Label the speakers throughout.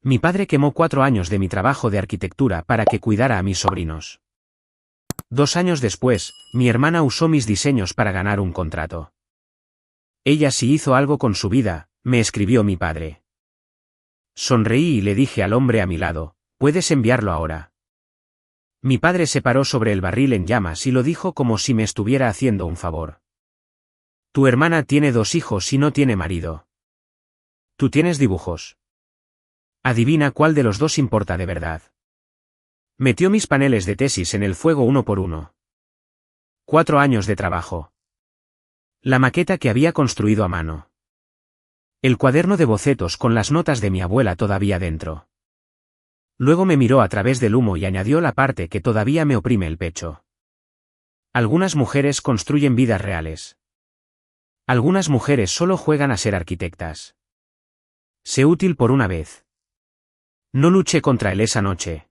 Speaker 1: Mi padre quemó 4 años de mi trabajo de arquitectura para que cuidara a mis sobrinos. 2 años después, mi hermana usó mis diseños para ganar un contrato. Ella sí hizo algo con su vida, me escribió mi padre. Sonreí y le dije al hombre a mi lado, puedes enviarlo ahora. Mi padre se paró sobre el barril en llamas y lo dijo como si me estuviera haciendo un favor. Tu hermana tiene 2 hijos y no tiene marido. Tú tienes dibujos. Adivina cuál de los dos importa de verdad. Metió mis paneles de tesis en el fuego uno por uno. 4 años de trabajo. La maqueta que había construido a mano. El cuaderno de bocetos con las notas de mi abuela todavía dentro. Luego me miró a través del humo y añadió la parte que todavía me oprime el pecho. Algunas mujeres construyen vidas reales. Algunas mujeres solo juegan a ser arquitectas. Sé útil por una vez. No luché contra él esa noche.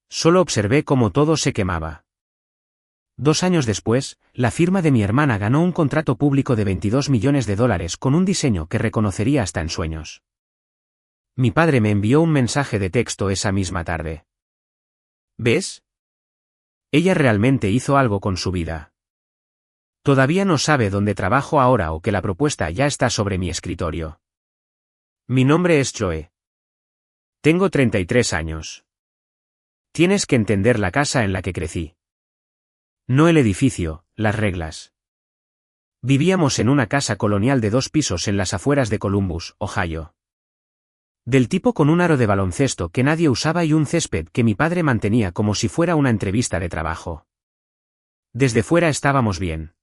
Speaker 1: Solo observé cómo todo se quemaba. 2 años después, la firma de mi hermana ganó un contrato público de $22 millones con un diseño que reconocería hasta en sueños. Mi padre me envió un mensaje de texto esa misma tarde. ¿Ves? Ella realmente hizo algo con su vida. Todavía no sabe dónde trabajo ahora o que la propuesta ya está sobre mi escritorio. Mi nombre es Joe. Tengo 33 años. Tienes que entender la casa en la que crecí. No el edificio, las reglas. Vivíamos en una casa colonial de 2 pisos en las afueras de Columbus, Ohio. Del tipo con un aro de baloncesto que nadie usaba y un césped que mi padre mantenía como si fuera una entrevista de trabajo. Desde fuera estábamos bien.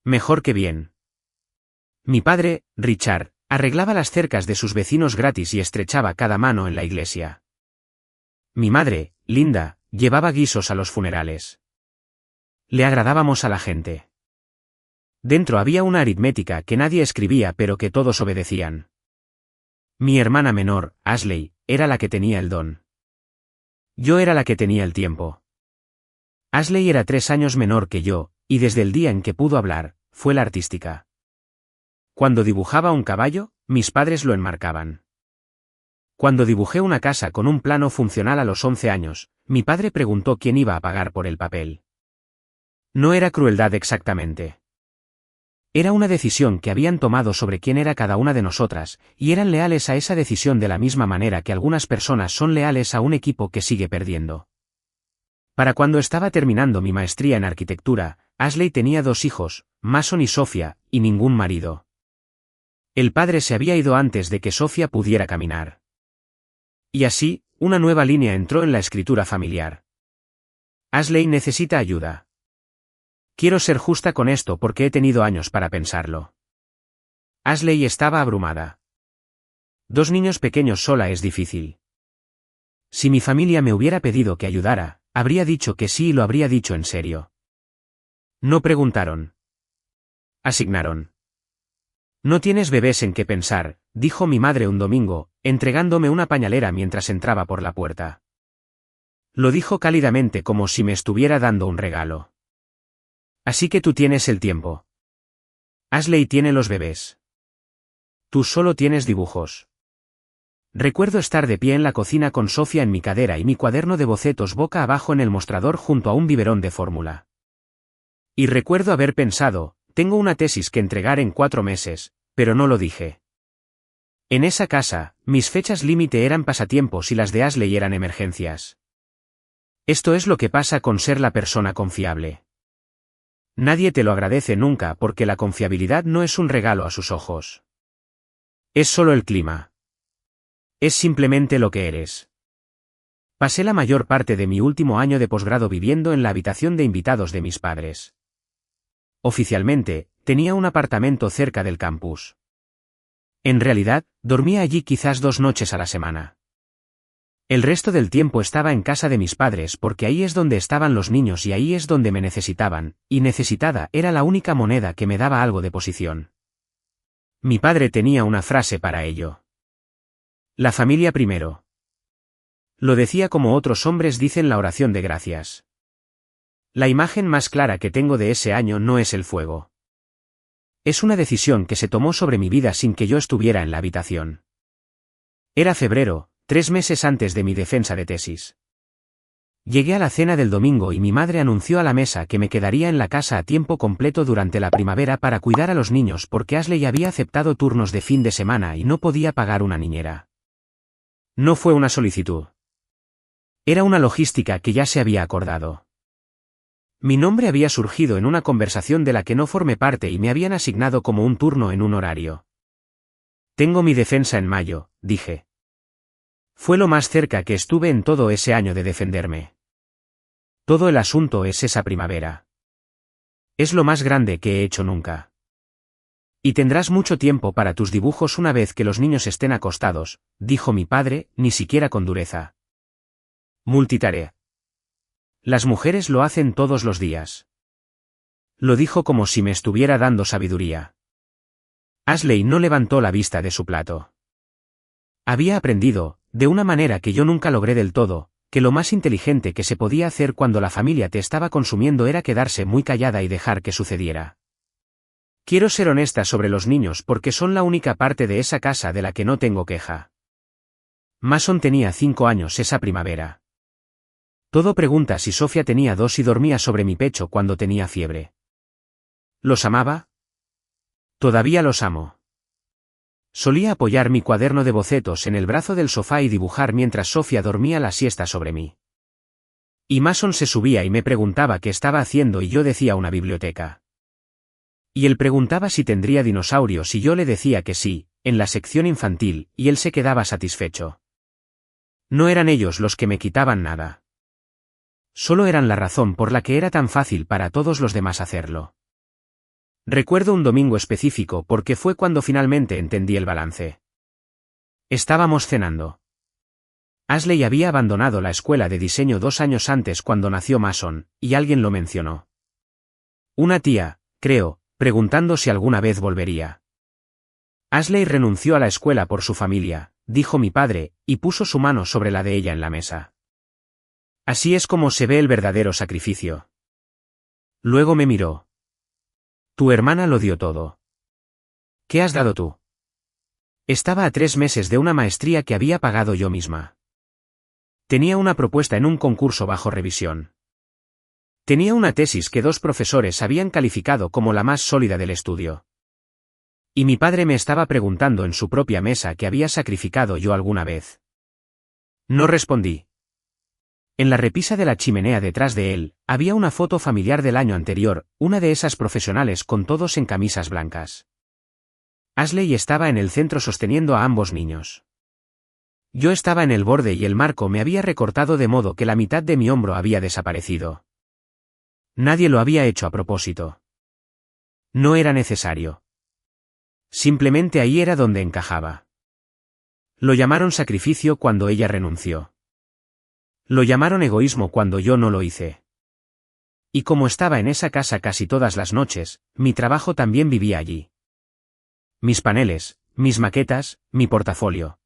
Speaker 1: Mejor que bien. Mi padre, Richard, arreglaba las cercas de sus vecinos gratis y estrechaba cada mano en la iglesia. Mi madre, Linda, llevaba guisos a los funerales. Le agradábamos a la gente. Dentro había una aritmética que nadie escribía pero que todos obedecían. Mi hermana menor, Ashley, era la que tenía el don. Yo era la que tenía el tiempo. Ashley era 3 años menor que yo, y desde el día en que pudo hablar, fue la artística. Cuando dibujaba un caballo, mis padres lo enmarcaban. Cuando dibujé una casa con un plano funcional a los 11 años, mi padre preguntó quién iba a pagar por el papel. No era crueldad exactamente. Era una decisión que habían tomado sobre quién era cada una de nosotras, y eran leales a esa decisión de la misma manera que algunas personas son leales a un equipo que sigue perdiendo. Para cuando estaba terminando mi maestría en arquitectura, Ashley tenía 2 hijos, Mason y Sophia, y ningún marido. El padre se había ido antes de que Sophia pudiera caminar. Y así, una nueva línea entró en la escritura familiar. Ashley necesita ayuda. Quiero ser justa con esto porque he tenido años para pensarlo. Ashley estaba abrumada. 2 niños pequeños sola es difícil. Si mi familia me hubiera pedido que ayudara, habría dicho que sí y lo habría dicho en serio. No preguntaron. Asignaron. No tienes bebés en qué pensar, dijo mi madre un domingo, entregándome una pañalera mientras entraba por la puerta. Lo dijo cálidamente como si me estuviera dando un regalo. Así que tú tienes el tiempo. Ashley tiene los bebés. Tú solo tienes dibujos. Recuerdo estar de pie en la cocina con Sophia en mi cadera y mi cuaderno de bocetos boca abajo en el mostrador junto a un biberón de fórmula. Y recuerdo haber pensado, tengo una tesis que entregar en 4 meses, pero no lo dije. En esa casa, mis fechas límite eran pasatiempos y las de Ashley eran emergencias. Esto es lo que pasa con ser la persona confiable. Nadie te lo agradece nunca porque la confiabilidad no es un regalo a sus ojos. Es solo el clima. Es simplemente lo que eres. Pasé la mayor parte de mi último año de posgrado viviendo en la habitación de invitados de mis padres. Oficialmente, tenía un apartamento cerca del campus. En realidad, dormía allí quizás 2 noches a la semana. El resto del tiempo estaba en casa de mis padres porque ahí es donde estaban los niños y ahí es donde me necesitaban, y necesitada era la única moneda que me daba algo de posición. Mi padre tenía una frase para ello. La familia primero. Lo decía como otros hombres dicen la oración de gracias. La imagen más clara que tengo de ese año no es el fuego. Es una decisión que se tomó sobre mi vida sin que yo estuviera en la habitación. Era febrero, 3 meses antes de mi defensa de tesis. Llegué a la cena del domingo y mi madre anunció a la mesa que me quedaría en la casa a tiempo completo durante la primavera para cuidar a los niños porque Ashley había aceptado turnos de fin de semana y no podía pagar una niñera. No fue una solicitud. Era una logística que ya se había acordado. Mi nombre había surgido en una conversación de la que no formé parte y me habían asignado como un turno en un horario. Tengo mi defensa en mayo, dije. Fue lo más cerca que estuve en todo ese año de defenderme. Todo el asunto es esa primavera. Es lo más grande que he hecho nunca. Y tendrás mucho tiempo para tus dibujos una vez que los niños estén acostados, dijo mi padre, ni siquiera con dureza. Multitarea. Las mujeres lo hacen todos los días. Lo dijo como si me estuviera dando sabiduría. Ashley no levantó la vista de su plato. Había aprendido, de una manera que yo nunca logré del todo, que lo más inteligente que se podía hacer cuando la familia te estaba consumiendo era quedarse muy callada y dejar que sucediera. Quiero ser honesta sobre los niños porque son la única parte de esa casa de la que no tengo queja. Mason tenía 5 años esa primavera. Todo pregunta si Sofía tenía 2 y dormía sobre mi pecho cuando tenía fiebre. ¿Los amaba? Todavía los amo. Solía apoyar mi cuaderno de bocetos en el brazo del sofá y dibujar mientras Sofía dormía la siesta sobre mí. Y Mason se subía y me preguntaba qué estaba haciendo y yo decía una biblioteca. Y él preguntaba si tendría dinosaurios y yo le decía que sí, en la sección infantil, y él se quedaba satisfecho. No eran ellos los que me quitaban nada. Solo eran la razón por la que era tan fácil para todos los demás hacerlo. Recuerdo un domingo específico porque fue cuando finalmente entendí el balance. Estábamos cenando. Ashley había abandonado la escuela de diseño 2 años antes cuando nació Mason, y alguien lo mencionó. Una tía, creo, preguntando si alguna vez volvería. Ashley renunció a la escuela por su familia, dijo mi padre, y puso su mano sobre la de ella en la mesa. Así es como se ve el verdadero sacrificio. Luego me miró. Tu hermana lo dio todo. ¿Qué has dado tú? Estaba a 3 meses de una maestría que había pagado yo misma. Tenía una propuesta en un concurso bajo revisión. Tenía una tesis que 2 profesores habían calificado como la más sólida del estudio. Y mi padre me estaba preguntando en su propia mesa qué había sacrificado yo alguna vez. No respondí. En la repisa de la chimenea detrás de él, había una foto familiar del año anterior, una de esas profesionales con todos en camisas blancas. Ashley estaba en el centro sosteniendo a ambos niños. Yo estaba en el borde y el marco me había recortado de modo que la mitad de mi hombro había desaparecido. Nadie lo había hecho a propósito. No era necesario. Simplemente ahí era donde encajaba. Lo llamaron sacrificio cuando ella renunció. Lo llamaron egoísmo cuando yo no lo hice. Y como estaba en esa casa casi todas las noches, mi trabajo también vivía allí. Mis paneles, mis maquetas, mi portafolio.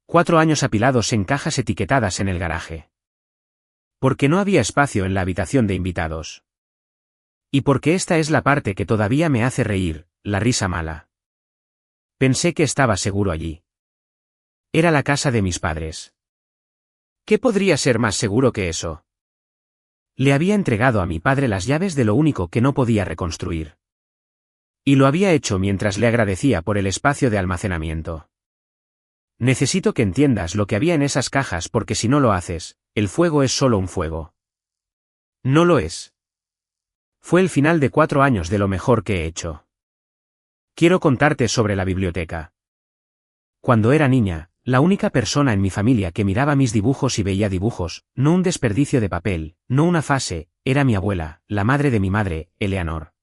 Speaker 1: 4 años apilados en cajas etiquetadas en el garaje. Porque no había espacio en la habitación de invitados. Y porque esta es la parte que todavía me hace reír, la risa mala. Pensé que estaba seguro allí. Era la casa de mis padres. ¿Qué podría ser más seguro que eso? Le había entregado a mi padre las llaves de lo único que no podía reconstruir. Y lo había hecho mientras le agradecía por el espacio de almacenamiento. Necesito que entiendas lo que había en esas cajas porque si no lo haces, el fuego es solo un fuego. No lo es. Fue el final de 4 años de lo mejor que he hecho. Quiero contarte sobre la biblioteca. Cuando era niña, la única persona en mi familia que miraba mis dibujos y veía dibujos, no un desperdicio de papel, no una fase, era mi abuela, la madre de mi madre, Eleanor.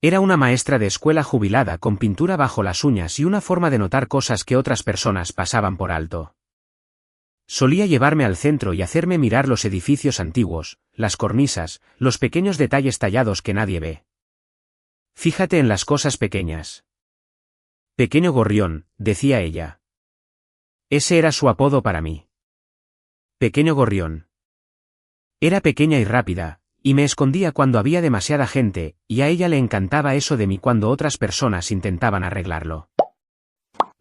Speaker 1: Era una maestra de escuela jubilada con pintura bajo las uñas y una forma de notar cosas que otras personas pasaban por alto. Solía llevarme al centro y hacerme mirar los edificios antiguos, las cornisas, los pequeños detalles tallados que nadie ve. Fíjate en las cosas pequeñas. Pequeño gorrión, decía ella. Ese era su apodo para mí. Pequeño gorrión. Era pequeña y rápida, y me escondía cuando había demasiada gente, y a ella le encantaba eso de mí cuando otras personas intentaban arreglarlo.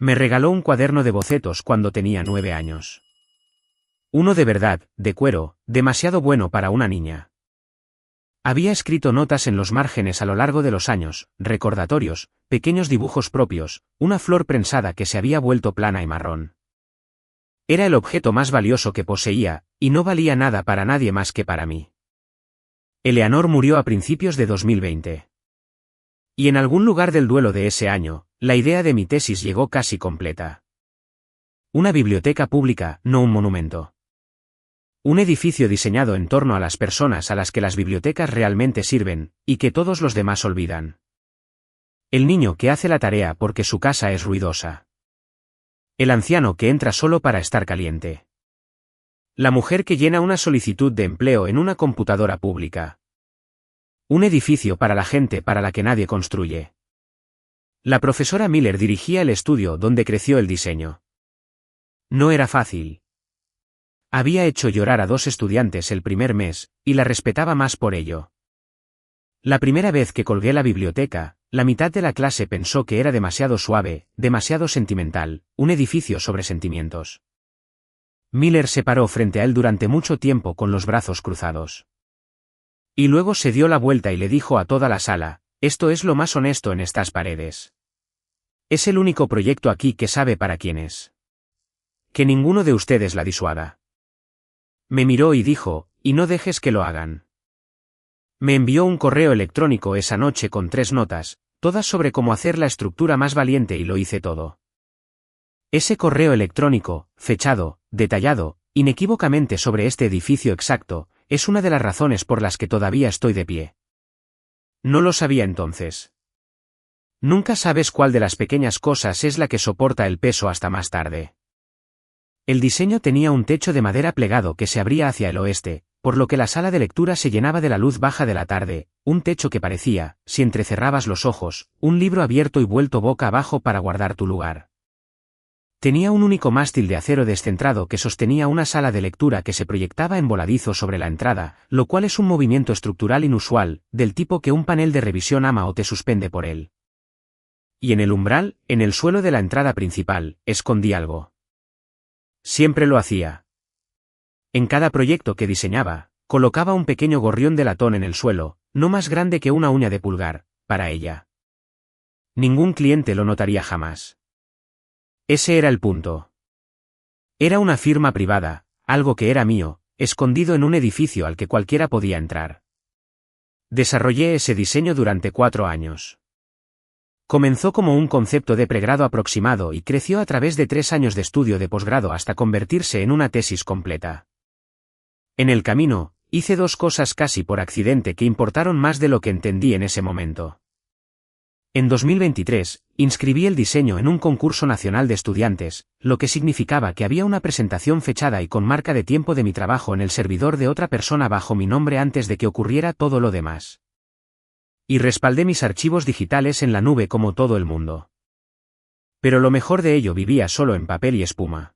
Speaker 1: Me regaló un cuaderno de bocetos cuando tenía 9 años. Uno de verdad, de cuero, demasiado bueno para una niña. Había escrito notas en los márgenes a lo largo de los años, recordatorios, pequeños dibujos propios, una flor prensada que se había vuelto plana y marrón. Era el objeto más valioso que poseía, y no valía nada para nadie más que para mí. Eleanor murió a principios de 2020. Y en algún lugar del duelo de ese año, la idea de mi tesis llegó casi completa. Una biblioteca pública, no un monumento. Un edificio diseñado en torno a las personas a las que las bibliotecas realmente sirven, y que todos los demás olvidan. El niño que hace la tarea porque su casa es ruidosa. El anciano que entra solo para estar caliente. La mujer que llena una solicitud de empleo en una computadora pública. Un edificio para la gente para la que nadie construye. La profesora Miller dirigía el estudio donde creció el diseño. No era fácil. Había hecho llorar a 2 estudiantes el primer mes, y la respetaba más por ello. La primera vez que colgué la biblioteca, la mitad de la clase pensó que era demasiado suave, demasiado sentimental, un edificio sobre sentimientos. Miller se paró frente a él durante mucho tiempo con los brazos cruzados. Y luego se dio la vuelta y le dijo a toda la sala, esto es lo más honesto en estas paredes. Es el único proyecto aquí que sabe para quién es. Que ninguno de ustedes la disuada. Me miró y dijo, y no dejes que lo hagan. Me envió un correo electrónico esa noche con 3 notas, todas sobre cómo hacer la estructura más valiente y lo hice todo. Ese correo electrónico, fechado, detallado, inequívocamente sobre este edificio exacto, es una de las razones por las que todavía estoy de pie. No lo sabía entonces. Nunca sabes cuál de las pequeñas cosas es la que soporta el peso hasta más tarde. El diseño tenía un techo de madera plegado que se abría hacia el oeste, por lo que la sala de lectura se llenaba de la luz baja de la tarde, un techo que parecía, si entrecerrabas los ojos, un libro abierto y vuelto boca abajo para guardar tu lugar. Tenía un único mástil de acero descentrado que sostenía una sala de lectura que se proyectaba en voladizo sobre la entrada, lo cual es un movimiento estructural inusual, del tipo que un panel de revisión ama o te suspende por él. Y en el umbral, en el suelo de la entrada principal, escondí algo. Siempre lo hacía. En cada proyecto que diseñaba, colocaba un pequeño gorrión de latón en el suelo, no más grande que una uña de pulgar, para ella. Ningún cliente lo notaría jamás. Ese era el punto. Era una firma privada, algo que era mío, escondido en un edificio al que cualquiera podía entrar. Desarrollé ese diseño durante 4 años. Comenzó como un concepto de pregrado aproximado y creció a través de 3 años de estudio de posgrado hasta convertirse en una tesis completa. En el camino, hice 2 cosas casi por accidente que importaron más de lo que entendí en ese momento. En 2023, inscribí el diseño en un concurso nacional de estudiantes, lo que significaba que había una presentación fechada y con marca de tiempo de mi trabajo en el servidor de otra persona bajo mi nombre antes de que ocurriera todo lo demás. Y respaldé mis archivos digitales en la nube como todo el mundo. Pero lo mejor de ello vivía solo en papel y espuma.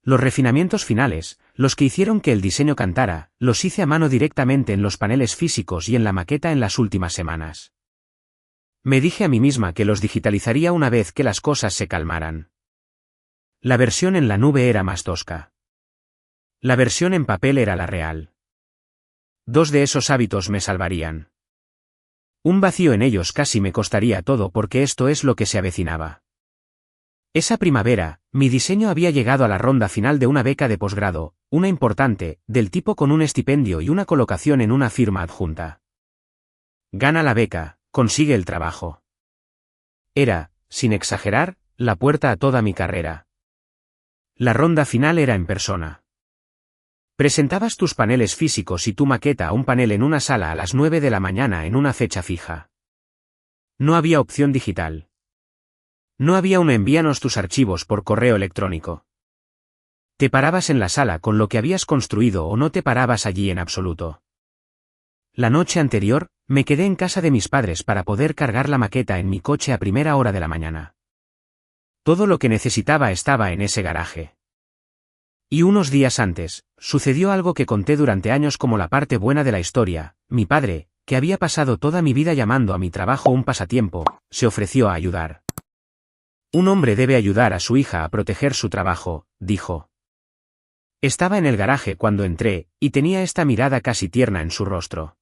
Speaker 1: Los refinamientos finales, los que hicieron que el diseño cantara, los hice a mano directamente en los paneles físicos y en la maqueta en las últimas semanas. Me dije a mí misma que los digitalizaría una vez que las cosas se calmaran. La versión en la nube era más tosca. La versión en papel era la real. 2 de esos hábitos me salvarían. Un vacío en ellos casi me costaría todo porque esto es lo que se avecinaba. Esa primavera, mi diseño había llegado a la ronda final de una beca de posgrado, una importante, del tipo con un estipendio y una colocación en una firma adjunta. Gana la beca, consigue el trabajo. Era, sin exagerar, la puerta a toda mi carrera. La ronda final era en persona. Presentabas tus paneles físicos y tu maqueta a un panel en una sala a las 9 de la mañana en una fecha fija. No había opción digital. No había un envíanos tus archivos por correo electrónico. Te parabas en la sala con lo que habías construido o no te parabas allí en absoluto. La noche anterior, me quedé en casa de mis padres para poder cargar la maqueta en mi coche a primera hora de la mañana. Todo lo que necesitaba estaba en ese garaje. Y unos días antes, sucedió algo que conté durante años como la parte buena de la historia. Mi padre, que había pasado toda mi vida llamando a mi trabajo un pasatiempo, se ofreció a ayudar. Un hombre debe ayudar a su hija a proteger su trabajo, dijo. Estaba en el garaje cuando entré, y tenía esta mirada casi tierna en su rostro.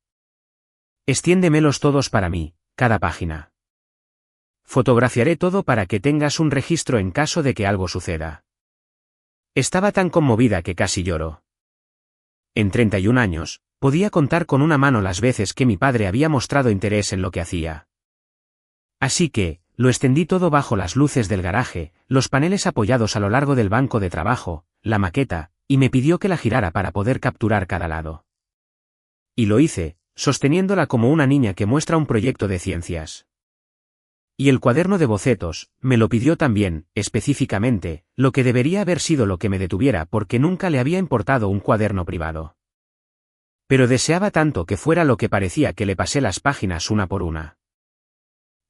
Speaker 1: Extiéndemelos todos para mí, cada página. Fotografiaré todo para que tengas un registro en caso de que algo suceda. Estaba tan conmovida que casi lloró. En 31 años, podía contar con una mano las veces que mi padre había mostrado interés en lo que hacía. Así que, lo extendí todo bajo las luces del garaje, los paneles apoyados a lo largo del banco de trabajo, la maqueta, y me pidió que la girara para poder capturar cada lado. Y lo hice, sosteniéndola como una niña que muestra un proyecto de ciencias. Y el cuaderno de bocetos, me lo pidió también, específicamente, lo que debería haber sido lo que me detuviera porque nunca le había importado un cuaderno privado. Pero deseaba tanto que fuera lo que parecía que le pasé las páginas una por una.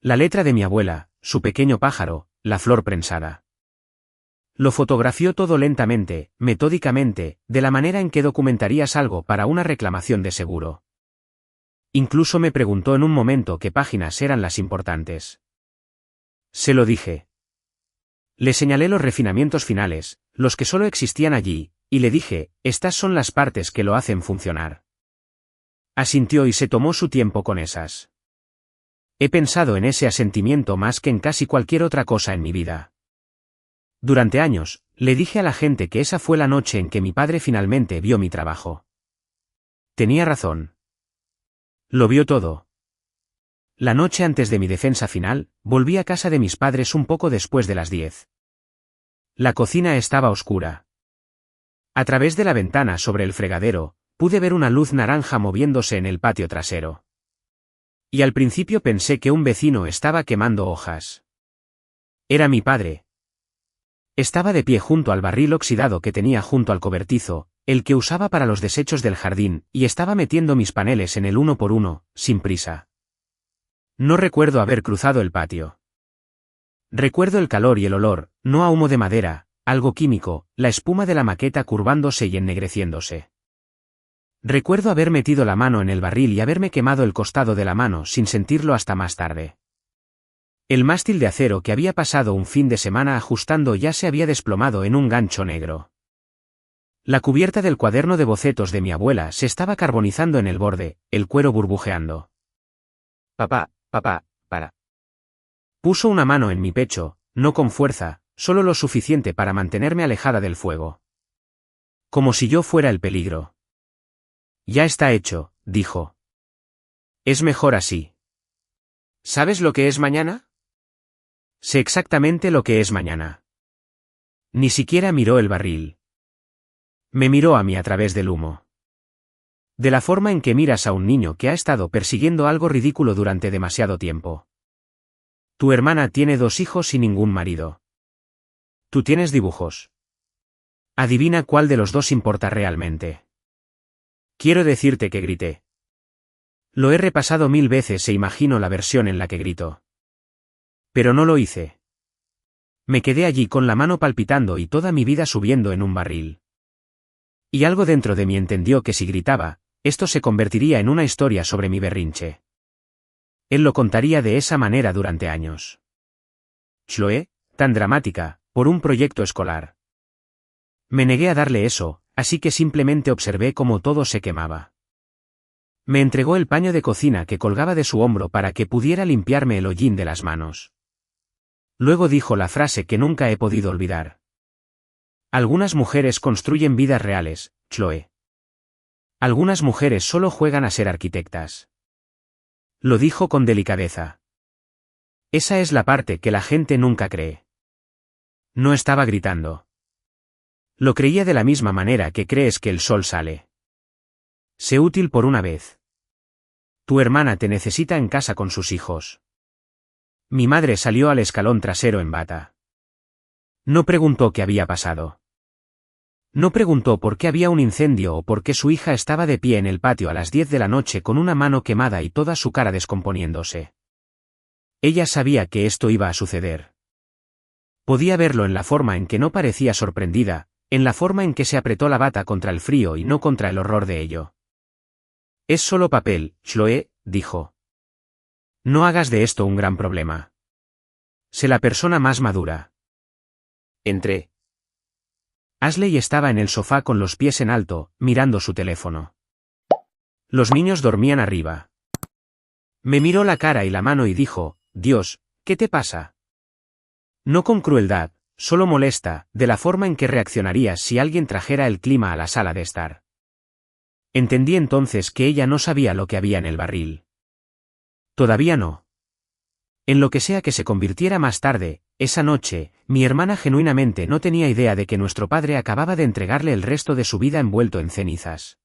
Speaker 1: La letra de mi abuela, su pequeño pájaro, la flor prensada. Lo fotografió todo lentamente, metódicamente, de la manera en que documentarías algo para una reclamación de seguro. Incluso me preguntó en un momento qué páginas eran las importantes. Se lo dije. Le señalé los refinamientos finales, los que solo existían allí, y le dije, estas son las partes que lo hacen funcionar. Asintió y se tomó su tiempo con esas. He pensado en ese asentimiento más que en casi cualquier otra cosa en mi vida. Durante años, le dije a la gente que esa fue la noche en que mi padre finalmente vio mi trabajo. Tenía razón. Lo vio todo. La noche antes de mi defensa final, volví a casa de mis padres un poco después de las 10. La cocina estaba oscura. A través de la ventana sobre el fregadero, pude ver una luz naranja moviéndose en el patio trasero. Y al principio pensé que un vecino estaba quemando hojas. Era mi padre. Estaba de pie junto al barril oxidado que tenía junto al cobertizo, el que usaba para los desechos del jardín, y estaba metiendo mis paneles en el uno por uno, sin prisa. No recuerdo haber cruzado el patio. Recuerdo el calor y el olor, no a humo de madera, algo químico, la espuma de la maqueta curvándose y ennegreciéndose. Recuerdo haber metido la mano en el barril y haberme quemado el costado de la mano sin sentirlo hasta más tarde. El mástil de acero que había pasado un fin de semana ajustando ya se había desplomado en un gancho negro. La cubierta del cuaderno de bocetos de mi abuela se estaba carbonizando en el borde, el cuero burbujeando. Papá, para. Puso una mano en mi pecho, no con fuerza, solo lo suficiente para mantenerme alejada del fuego. Como si yo fuera el peligro. Ya está hecho, dijo. Es mejor así. ¿Sabes lo que es mañana? Sé exactamente lo que es mañana. Ni siquiera miró el barril. Me miró a mí a través del humo. De la forma en que miras a un niño que ha estado persiguiendo algo ridículo durante demasiado tiempo. Tu hermana tiene 2 hijos y ningún marido. Tú tienes dibujos. Adivina cuál de los dos importa realmente. Quiero decirte que grité. Lo he repasado 1000 veces e imagino la versión en la que grito. Pero no lo hice. Me quedé allí con la mano palpitando y toda mi vida subiendo en un barril. Y algo dentro de mí entendió que si gritaba, esto se convertiría en una historia sobre mi berrinche. Él lo contaría de esa manera durante años. Chloé, tan dramática, por un proyecto escolar. Me negué a darle eso, así que simplemente observé cómo todo se quemaba. Me entregó el paño de cocina que colgaba de su hombro para que pudiera limpiarme el hollín de las manos. Luego dijo la frase que nunca he podido olvidar. Algunas mujeres construyen vidas reales, Chloé. Algunas mujeres solo juegan a ser arquitectas. Lo dijo con delicadeza. Esa es la parte que la gente nunca cree. No estaba gritando. Lo creía de la misma manera que crees que el sol sale. Sé útil por una vez. Tu hermana te necesita en casa con sus hijos. Mi madre salió al escalón trasero en bata. No preguntó qué había pasado. No preguntó por qué había un incendio o por qué su hija estaba de pie en el patio a las 10 de la noche con una mano quemada y toda su cara descomponiéndose. Ella sabía que esto iba a suceder. Podía verlo en la forma en que no parecía sorprendida, en la forma en que se apretó la bata contra el frío y no contra el horror de ello. Es solo papel, Chloé, dijo. No hagas de esto un gran problema. Sé la persona más madura. Entré. Ashley estaba en el sofá con los pies en alto, mirando su teléfono. Los niños dormían arriba. Me miró la cara y la mano y dijo, Dios, ¿qué te pasa? No con crueldad, solo molesta, de la forma en que reaccionarías si alguien trajera el clima a la sala de estar. Entendí entonces que ella no sabía lo que había en el barril. Todavía no. En lo que sea que se convirtiera más tarde, esa noche, mi hermana genuinamente no tenía idea de que nuestro padre acababa de entregarle el resto de su vida envuelto en cenizas.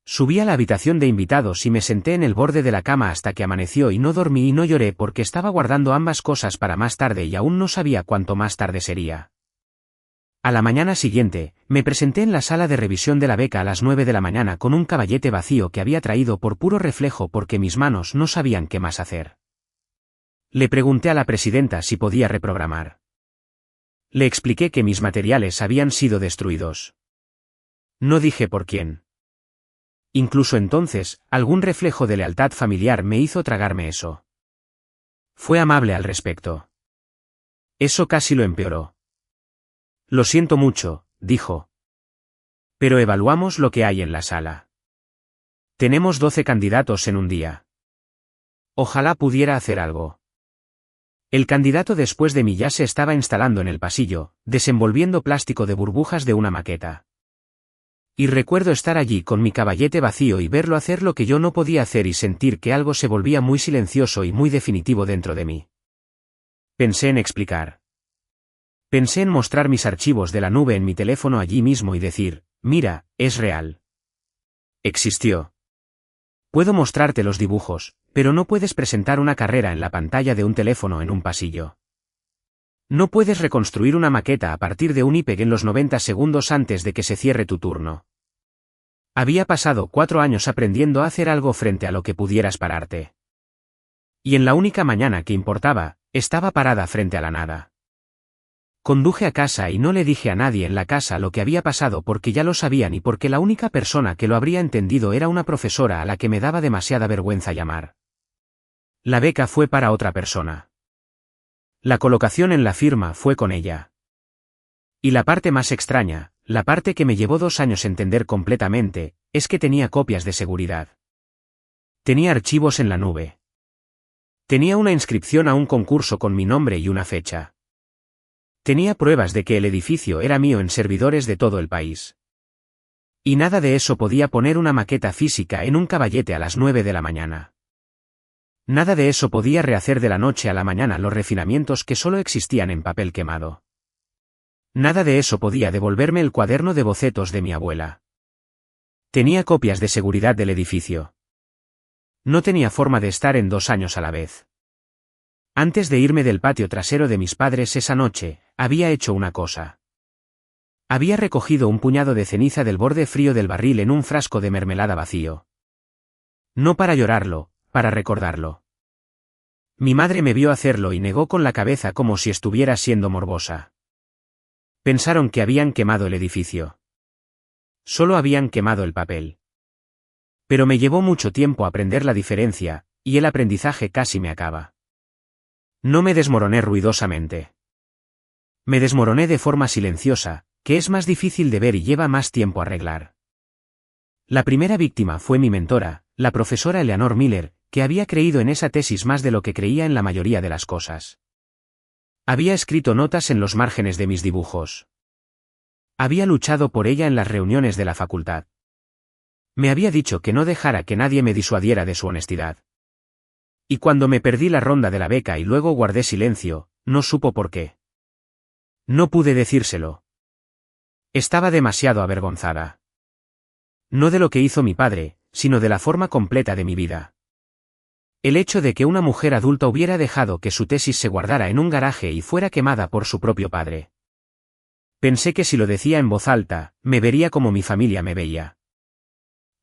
Speaker 1: Subí a la habitación de invitados y me senté en el borde de la cama hasta que amaneció y no dormí y no lloré porque estaba guardando ambas cosas para más tarde y aún no sabía cuánto más tarde sería. A la mañana siguiente, me presenté en la sala de revisión de la beca a las 9 de la mañana con un caballete vacío que había traído por puro reflejo porque mis manos no sabían qué más hacer. Le pregunté a la presidenta si podía reprogramar. Le expliqué que mis materiales habían sido destruidos. No dije por quién. Incluso entonces, algún reflejo de lealtad familiar me hizo tragarme eso. Fue amable al respecto. Eso casi lo empeoró. Lo siento mucho, dijo. Pero evaluamos lo que hay en la sala. Tenemos 12 candidatos en un día. Ojalá pudiera hacer algo. El candidato después de mí ya se estaba instalando en el pasillo, desenvolviendo plástico de burbujas de una maqueta. Y recuerdo estar allí con mi caballete vacío y verlo hacer lo que yo no podía hacer y sentir que algo se volvía muy silencioso y muy definitivo dentro de mí. Pensé en explicar. Pensé en mostrar mis archivos de la nube en mi teléfono allí mismo y decir, mira, es real. Existió. Puedo mostrarte los dibujos, pero no puedes presentar una carrera en la pantalla de un teléfono en un pasillo. No puedes reconstruir una maqueta a partir de un IPEG en los 90 segundos antes de que se cierre tu turno. Había pasado 4 años aprendiendo a hacer algo frente a lo que pudieras pararte. Y en la única mañana que importaba, estaba parada frente a la nada. Conduje a casa y no le dije a nadie en la casa lo que había pasado porque ya lo sabían y porque la única persona que lo habría entendido era una profesora a la que me daba demasiada vergüenza llamar. La beca fue para otra persona. La colocación en la firma fue con ella. Y la parte más extraña, la parte que me llevó 2 años entender completamente, es que tenía copias de seguridad. Tenía archivos en la nube. Tenía una inscripción a un concurso con mi nombre y una fecha. Tenía pruebas de que el edificio era mío en servidores de todo el país. Y nada de eso podía poner una maqueta física en un caballete a las 9 de la mañana. Nada de eso podía rehacer de la noche a la mañana los refinamientos que solo existían en papel quemado. Nada de eso podía devolverme el cuaderno de bocetos de mi abuela. Tenía copias de seguridad del edificio. No tenía forma de estar en 2 años a la vez. Antes de irme del patio trasero de mis padres esa noche, había hecho una cosa. Había recogido un puñado de ceniza del borde frío del barril en un frasco de mermelada vacío. No para llorarlo, para recordarlo. Mi madre me vio hacerlo y negó con la cabeza como si estuviera siendo morbosa. Pensaron que habían quemado el edificio. Solo habían quemado el papel. Pero me llevó mucho tiempo aprender la diferencia, y el aprendizaje casi me acaba. No me desmoroné ruidosamente. Me desmoroné de forma silenciosa, que es más difícil de ver y lleva más tiempo arreglar. La primera víctima fue mi mentora, la profesora Eleanor Miller, que había creído en esa tesis más de lo que creía en la mayoría de las cosas. Había escrito notas en los márgenes de mis dibujos. Había luchado por ella en las reuniones de la facultad. Me había dicho que no dejara que nadie me disuadiera de su honestidad. Y cuando me perdí la ronda de la beca y luego guardé silencio, no supo por qué. No pude decírselo. Estaba demasiado avergonzada. No de lo que hizo mi padre, sino de la forma completa de mi vida. El hecho de que una mujer adulta hubiera dejado que su tesis se guardara en un garaje y fuera quemada por su propio padre. Pensé que si lo decía en voz alta, me vería como mi familia me veía.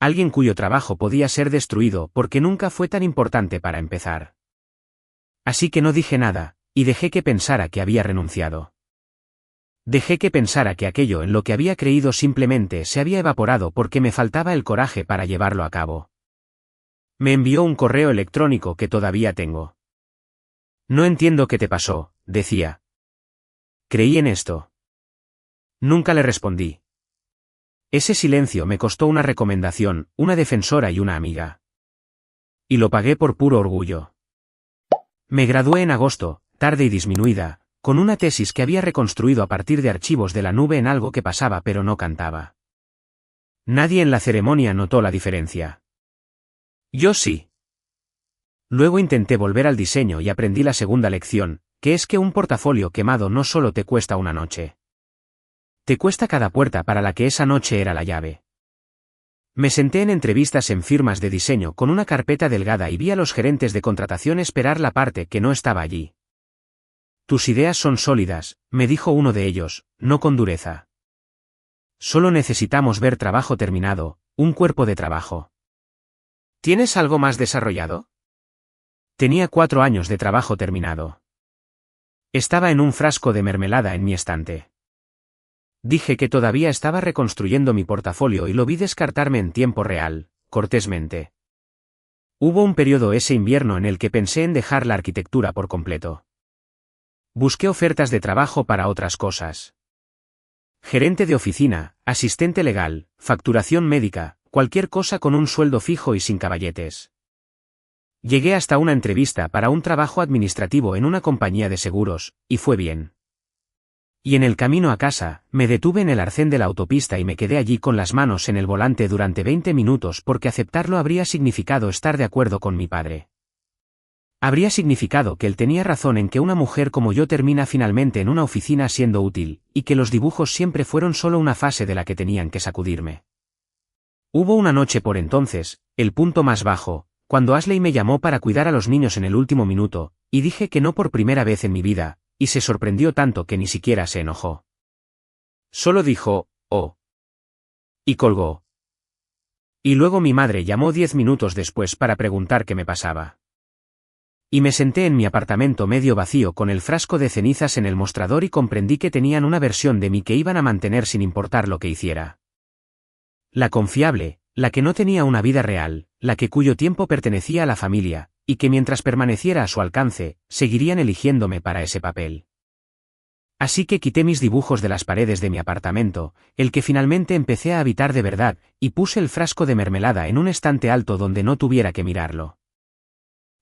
Speaker 1: Alguien cuyo trabajo podía ser destruido porque nunca fue tan importante para empezar. Así que no dije nada, y dejé que pensara que había renunciado. Dejé que pensara que aquello en lo que había creído simplemente se había evaporado porque me faltaba el coraje para llevarlo a cabo. Me envió un correo electrónico que todavía tengo. No entiendo qué te pasó, decía. Creí en esto. Nunca le respondí. Ese silencio me costó una recomendación, una defensora y una amiga. Y lo pagué por puro orgullo. Me gradué en agosto, tarde y disminuida, con una tesis que había reconstruido a partir de archivos de la nube en algo que pasaba pero no cantaba. Nadie en la ceremonia notó la diferencia. Yo sí. Luego intenté volver al diseño y aprendí la segunda lección, que es que un portafolio quemado no solo te cuesta una noche. Te cuesta cada puerta para la que esa noche era la llave. Me senté en entrevistas en firmas de diseño con una carpeta delgada y vi a los gerentes de contratación esperar la parte que no estaba allí. Tus ideas son sólidas, me dijo uno de ellos, no con dureza. Solo necesitamos ver trabajo terminado, un cuerpo de trabajo. ¿Tienes algo más desarrollado? Tenía 4 años de trabajo terminado. Estaba en un frasco de mermelada en mi estante. Dije que todavía estaba reconstruyendo mi portafolio y lo vi descartarme en tiempo real, cortésmente. Hubo un periodo ese invierno en el que pensé en dejar la arquitectura por completo. Busqué ofertas de trabajo para otras cosas. Gerente de oficina, asistente legal, facturación médica, cualquier cosa con un sueldo fijo y sin caballetes. Llegué hasta una entrevista para un trabajo administrativo en una compañía de seguros, y fue bien. Y en el camino a casa, me detuve en el arcén de la autopista y me quedé allí con las manos en el volante durante 20 minutos porque aceptarlo habría significado estar de acuerdo con mi padre. Habría significado que él tenía razón en que una mujer como yo termina finalmente en una oficina siendo útil, y que los dibujos siempre fueron solo una fase de la que tenían que sacudirme. Hubo una noche por entonces, el punto más bajo, cuando Ashley me llamó para cuidar a los niños en el último minuto, y dije que no por primera vez en mi vida, y se sorprendió tanto que ni siquiera se enojó. Solo dijo, oh. Y colgó. Y luego mi madre llamó 10 minutos después para preguntar qué me pasaba. Y me senté en mi apartamento medio vacío con el frasco de cenizas en el mostrador y comprendí que tenían una versión de mí que iban a mantener sin importar lo que hiciera. La confiable, la que no tenía una vida real, la que cuyo tiempo pertenecía a la familia, y que mientras permaneciera a su alcance, seguirían eligiéndome para ese papel. Así que quité mis dibujos de las paredes de mi apartamento, el que finalmente empecé a habitar de verdad, y puse el frasco de mermelada en un estante alto donde no tuviera que mirarlo.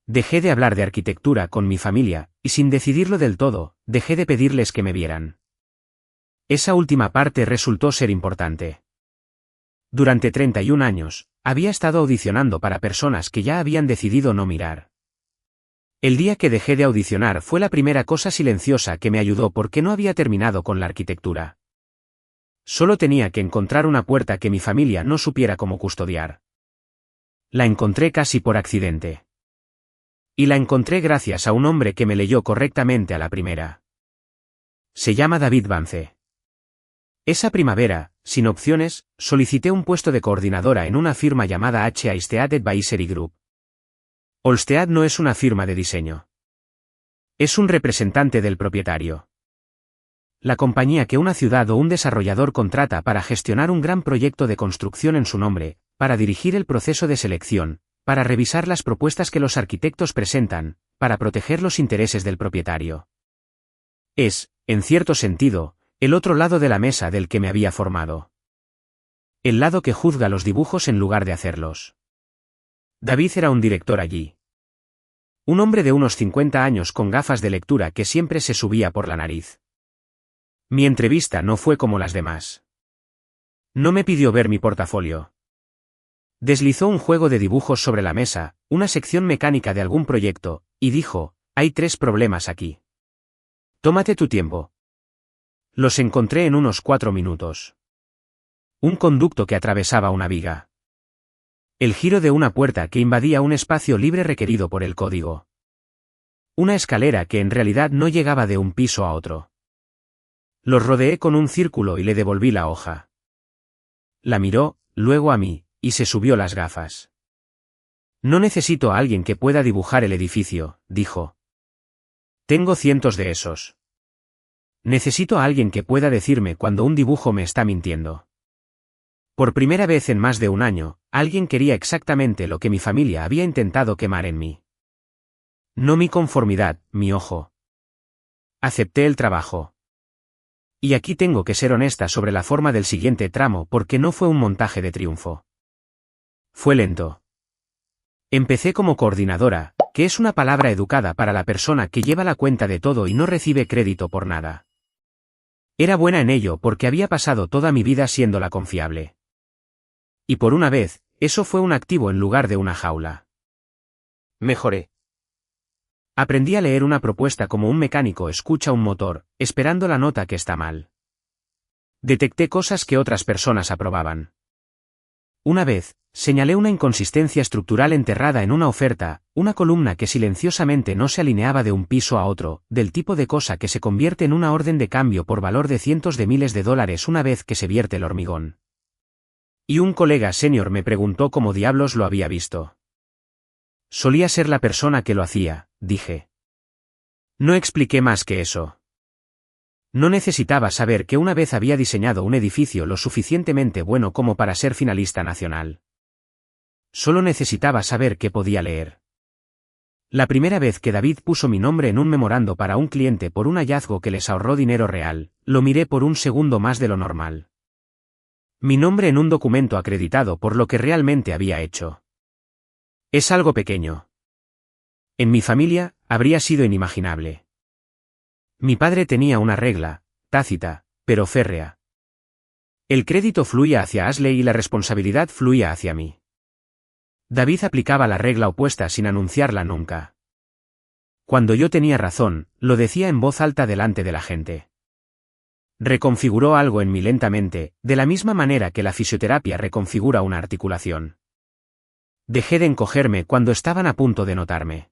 Speaker 1: Dejé de hablar de arquitectura con mi familia, y sin decidirlo del todo, dejé de pedirles que me vieran. Esa última parte resultó ser importante. Durante 31 años, había estado audicionando para personas que ya habían decidido no mirar. El día que dejé de audicionar fue la primera cosa silenciosa que me ayudó porque no había terminado con la arquitectura. Solo tenía que encontrar una puerta que mi familia no supiera cómo custodiar. La encontré casi por accidente. Y la encontré gracias a un hombre que me leyó correctamente a la primera. Se llama David Vance. Esa primavera, sin opciones, solicité un puesto de coordinadora en una firma llamada H. Olstead Advisory Group. Olstead no es una firma de diseño. Es un representante del propietario. La compañía que una ciudad o un desarrollador contrata para gestionar un gran proyecto de construcción en su nombre, para dirigir el proceso de selección, para revisar las propuestas que los arquitectos presentan, para proteger los intereses del propietario. Es, en cierto sentido, el otro lado de la mesa del que me había formado. El lado que juzga los dibujos en lugar de hacerlos. David era un director allí. Un hombre de unos 50 años con gafas de lectura que siempre se subía por la nariz. Mi entrevista no fue como las demás. No me pidió ver mi portafolio. Deslizó un juego de dibujos sobre la mesa, una sección mecánica de algún proyecto, y dijo, hay 3 problemas aquí. Tómate tu tiempo. Los encontré en unos 4 minutos. Un conducto que atravesaba una viga. El giro de una puerta que invadía un espacio libre requerido por el código. Una escalera que en realidad no llegaba de un piso a otro. Los rodeé con un círculo y le devolví la hoja. La miró, luego a mí, y se subió las gafas. No necesito a alguien que pueda dibujar el edificio, dijo. Tengo cientos de esos. Necesito a alguien que pueda decirme cuando un dibujo me está mintiendo. Por primera vez en más de un año, alguien quería exactamente lo que mi familia había intentado quemar en mí. No mi conformidad, mi ojo. Acepté el trabajo. Y aquí tengo que ser honesta sobre la forma del siguiente tramo porque no fue un montaje de triunfo. Fue lento. Empecé como coordinadora, que es una palabra educada para la persona que lleva la cuenta de todo y no recibe crédito por nada. Era buena en ello porque había pasado toda mi vida siendo la confiable. Y por una vez, eso fue un activo en lugar de una jaula. Mejoré. Aprendí a leer una propuesta como un mecánico escucha un motor, esperando la nota que está mal. Detecté cosas que otras personas aprobaban. Una vez, señalé una inconsistencia estructural enterrada en una oferta, una columna que silenciosamente no se alineaba de un piso a otro, del tipo de cosa que se convierte en una orden de cambio por valor de cientos de miles de dólares una vez que se vierte el hormigón. Y un colega senior me preguntó cómo diablos lo había visto. Solía ser la persona que lo hacía, dije. No expliqué más que eso. No necesitaba saber que una vez había diseñado un edificio lo suficientemente bueno como para ser finalista nacional. Solo necesitaba saber que podía leer. La primera vez que David puso mi nombre en un memorando para un cliente por un hallazgo que les ahorró dinero real, lo miré por un segundo más de lo normal. Mi nombre en un documento acreditado por lo que realmente había hecho. Es algo pequeño. En mi familia, habría sido inimaginable. Mi padre tenía una regla, tácita, pero férrea. El crédito fluía hacia Ashley y la responsabilidad fluía hacia mí. David aplicaba la regla opuesta sin anunciarla nunca. Cuando yo tenía razón, lo decía en voz alta delante de la gente. Reconfiguró algo en mí lentamente, de la misma manera que la fisioterapia reconfigura una articulación. Dejé de encogerme cuando estaban a punto de notarme.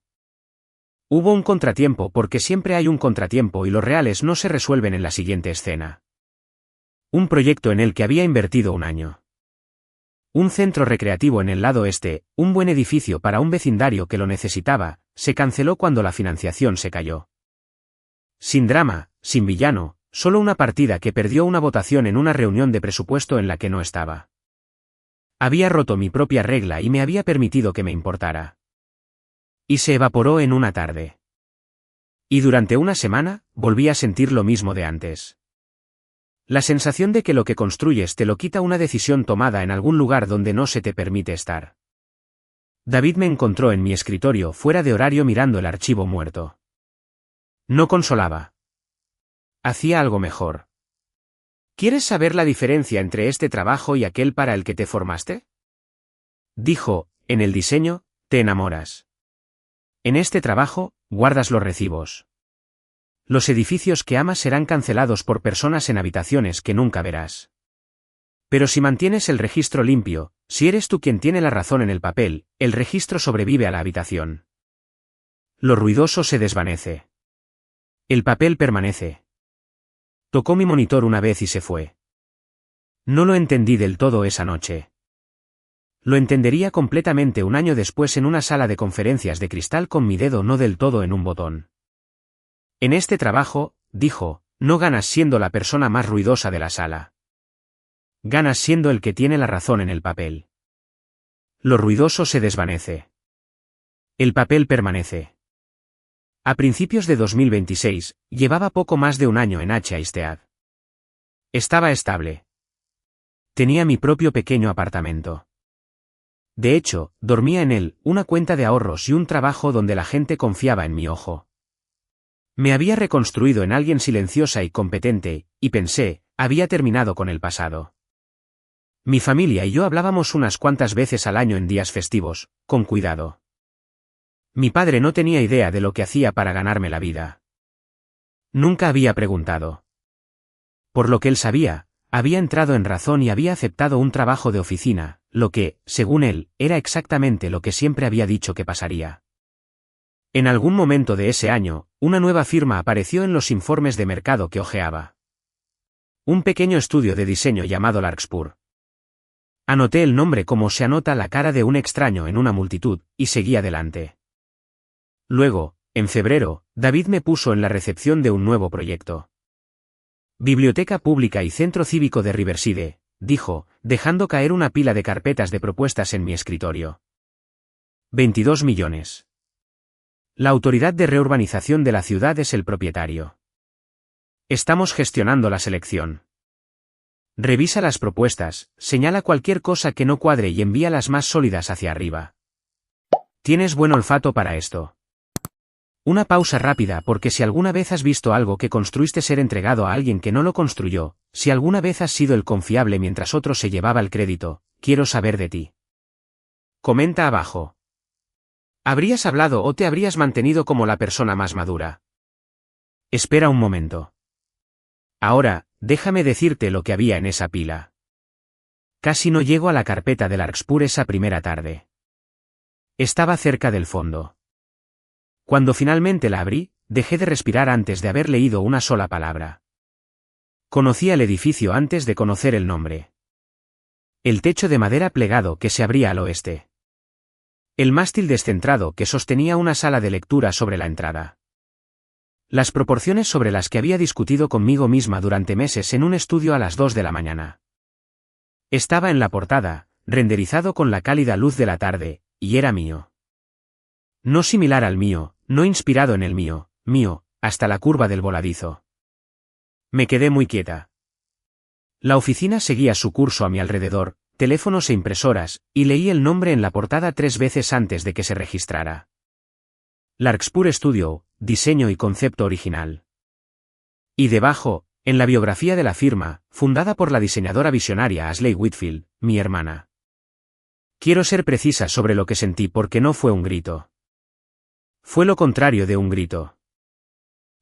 Speaker 1: Hubo un contratiempo porque siempre hay un contratiempo y los reales no se resuelven en la siguiente escena. Un proyecto en el que había invertido un año. Un centro recreativo en el lado este, un buen edificio para un vecindario que lo necesitaba, se canceló cuando la financiación se cayó. Sin drama, sin villano, solo una partida que perdió una votación en una reunión de presupuesto en la que no estaba. Había roto mi propia regla y me había permitido que me importara. Y se evaporó en una tarde. Y durante una semana, volví a sentir lo mismo de antes. La sensación de que lo que construyes te lo quita una decisión tomada en algún lugar donde no se te permite estar. David me encontró en mi escritorio fuera de horario mirando el archivo muerto. No consolaba. Hacía algo mejor. ¿Quieres saber la diferencia entre este trabajo y aquel para el que te formaste? Dijo, en el diseño, te enamoras. En este trabajo, guardas los recibos. Los edificios que amas serán cancelados por personas en habitaciones que nunca verás. Pero si mantienes el registro limpio, si eres tú quien tiene la razón en el papel, el registro sobrevive a la habitación. Lo ruidoso se desvanece. El papel permanece. Tocó mi monitor una vez y se fue. No lo entendí del todo esa noche. Lo entendería completamente un año después en una sala de conferencias de cristal con mi dedo no del todo en un botón. En este trabajo, dijo, no ganas siendo la persona más ruidosa de la sala. Ganas siendo el que tiene la razón en el papel. Lo ruidoso se desvanece. El papel permanece. A principios de 2026, llevaba poco más de un año en H-Istead. Estaba estable. Tenía mi propio pequeño apartamento. De hecho, dormía en él, una cuenta de ahorros y un trabajo donde la gente confiaba en mi ojo. Me había reconstruido en alguien silenciosa y competente, y pensé, había terminado con el pasado. Mi familia y yo hablábamos unas cuantas veces al año en días festivos, con cuidado. Mi padre no tenía idea de lo que hacía para ganarme la vida. Nunca había preguntado. Por lo que él sabía, había entrado en razón y había aceptado un trabajo de oficina, lo que, según él, era exactamente lo que siempre había dicho que pasaría. En algún momento de ese año, una nueva firma apareció en los informes de mercado que hojeaba. Un pequeño estudio de diseño llamado Larkspur. Anoté el nombre como se anota la cara de un extraño en una multitud, y seguí adelante. Luego, en febrero, David me puso en la recepción de un nuevo proyecto. Biblioteca Pública y Centro Cívico de Riverside, dijo, dejando caer una pila de carpetas de propuestas en mi escritorio. 22 millones. La autoridad de reurbanización de la ciudad es el propietario. Estamos gestionando la selección. Revisa las propuestas, señala cualquier cosa que no cuadre y envía las más sólidas hacia arriba. Tienes buen olfato para esto. Una pausa rápida porque si alguna vez has visto algo que construiste ser entregado a alguien que no lo construyó, si alguna vez has sido el confiable mientras otro se llevaba el crédito, quiero saber de ti. Comenta abajo. ¿Habrías hablado o te habrías mantenido como la persona más madura? Espera un momento. Ahora, déjame decirte lo que había en esa pila. Casi no llego a la carpeta de Larkspur esa primera tarde. Estaba cerca del fondo. Cuando finalmente la abrí, dejé de respirar antes de haber leído una sola palabra. Conocía el edificio antes de conocer el nombre. El techo de madera plegado que se abría al oeste. El mástil descentrado que sostenía una sala de lectura sobre la entrada. Las proporciones sobre las que había discutido conmigo misma durante meses en un estudio a las 2 de la mañana. Estaba en la portada, renderizado con la cálida luz de la tarde, y era mío. No similar al mío, no inspirado en el mío, hasta la curva del voladizo. Me quedé muy quieta. La oficina seguía su curso a mi alrededor, teléfonos e impresoras, y leí el nombre en la portada 3 veces antes de que se registrara. Larkspur Studio, diseño y concepto original. Y debajo, en la biografía de la firma, fundada por la diseñadora visionaria Ashley Whitfield, mi hermana. Quiero ser precisa sobre lo que sentí porque no fue un grito. Fue lo contrario de un grito.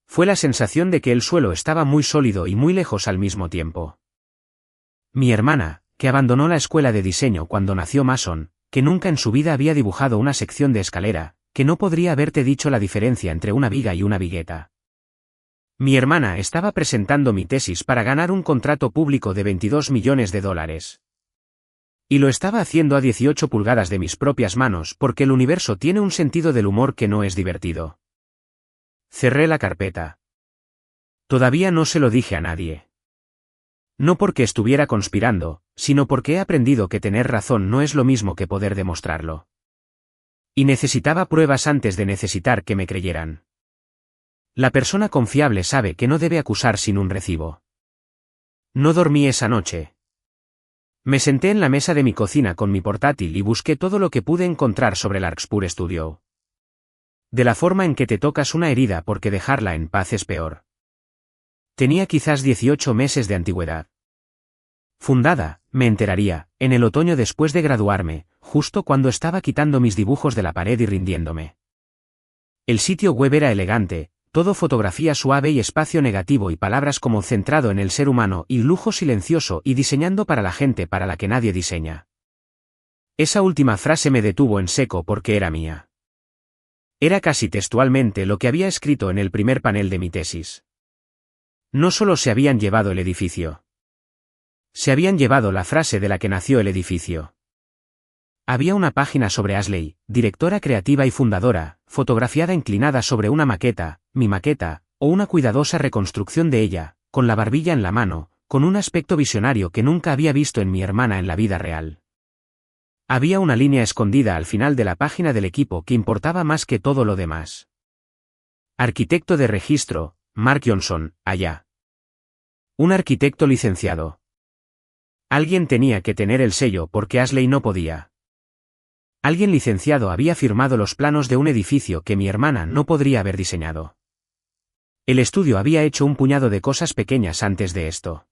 Speaker 1: Fue la sensación de que el suelo estaba muy sólido y muy lejos al mismo tiempo. Mi hermana, que abandonó la escuela de diseño cuando nació Mason, que nunca en su vida había dibujado una sección de escalera, que no podría haberte dicho la diferencia entre una viga y una vigueta. Mi hermana estaba presentando mi tesis para ganar un contrato público de $22 millones. Y lo estaba haciendo a 18 pulgadas de mis propias manos porque el universo tiene un sentido del humor que no es divertido. Cerré la carpeta. Todavía no se lo dije a nadie. No porque estuviera conspirando, sino porque he aprendido que tener razón no es lo mismo que poder demostrarlo. Y necesitaba pruebas antes de necesitar que me creyeran. La persona confiable sabe que no debe acusar sin un recibo. No dormí esa noche. Me senté en la mesa de mi cocina con mi portátil y busqué todo lo que pude encontrar sobre Larkspur Studio. De la forma en que te tocas una herida porque dejarla en paz es peor. Tenía quizás 18 meses de antigüedad. Fundada, me enteraría, en el otoño después de graduarme, justo cuando estaba quitando mis dibujos de la pared y rindiéndome. El sitio web era elegante, todo fotografía suave y espacio negativo y palabras como centrado en el ser humano y lujo silencioso y diseñando para la gente para la que nadie diseña. Esa última frase me detuvo en seco porque era mía. Era casi textualmente lo que había escrito en el primer panel de mi tesis. No solo se habían llevado el edificio. Se habían llevado la frase de la que nació el edificio. Había una página sobre Ashley, directora creativa y fundadora, fotografiada inclinada sobre una maqueta, mi maqueta, o una cuidadosa reconstrucción de ella, con la barbilla en la mano, con un aspecto visionario que nunca había visto en mi hermana en la vida real. Había una línea escondida al final de la página del equipo que importaba más que todo lo demás. Arquitecto de registro, Mark Johnson, allá. Un arquitecto licenciado. Alguien tenía que tener el sello porque Ashley no podía. Alguien licenciado había firmado los planos de un edificio que mi hermana no podría haber diseñado. El estudio había hecho un puñado de cosas pequeñas antes de esto.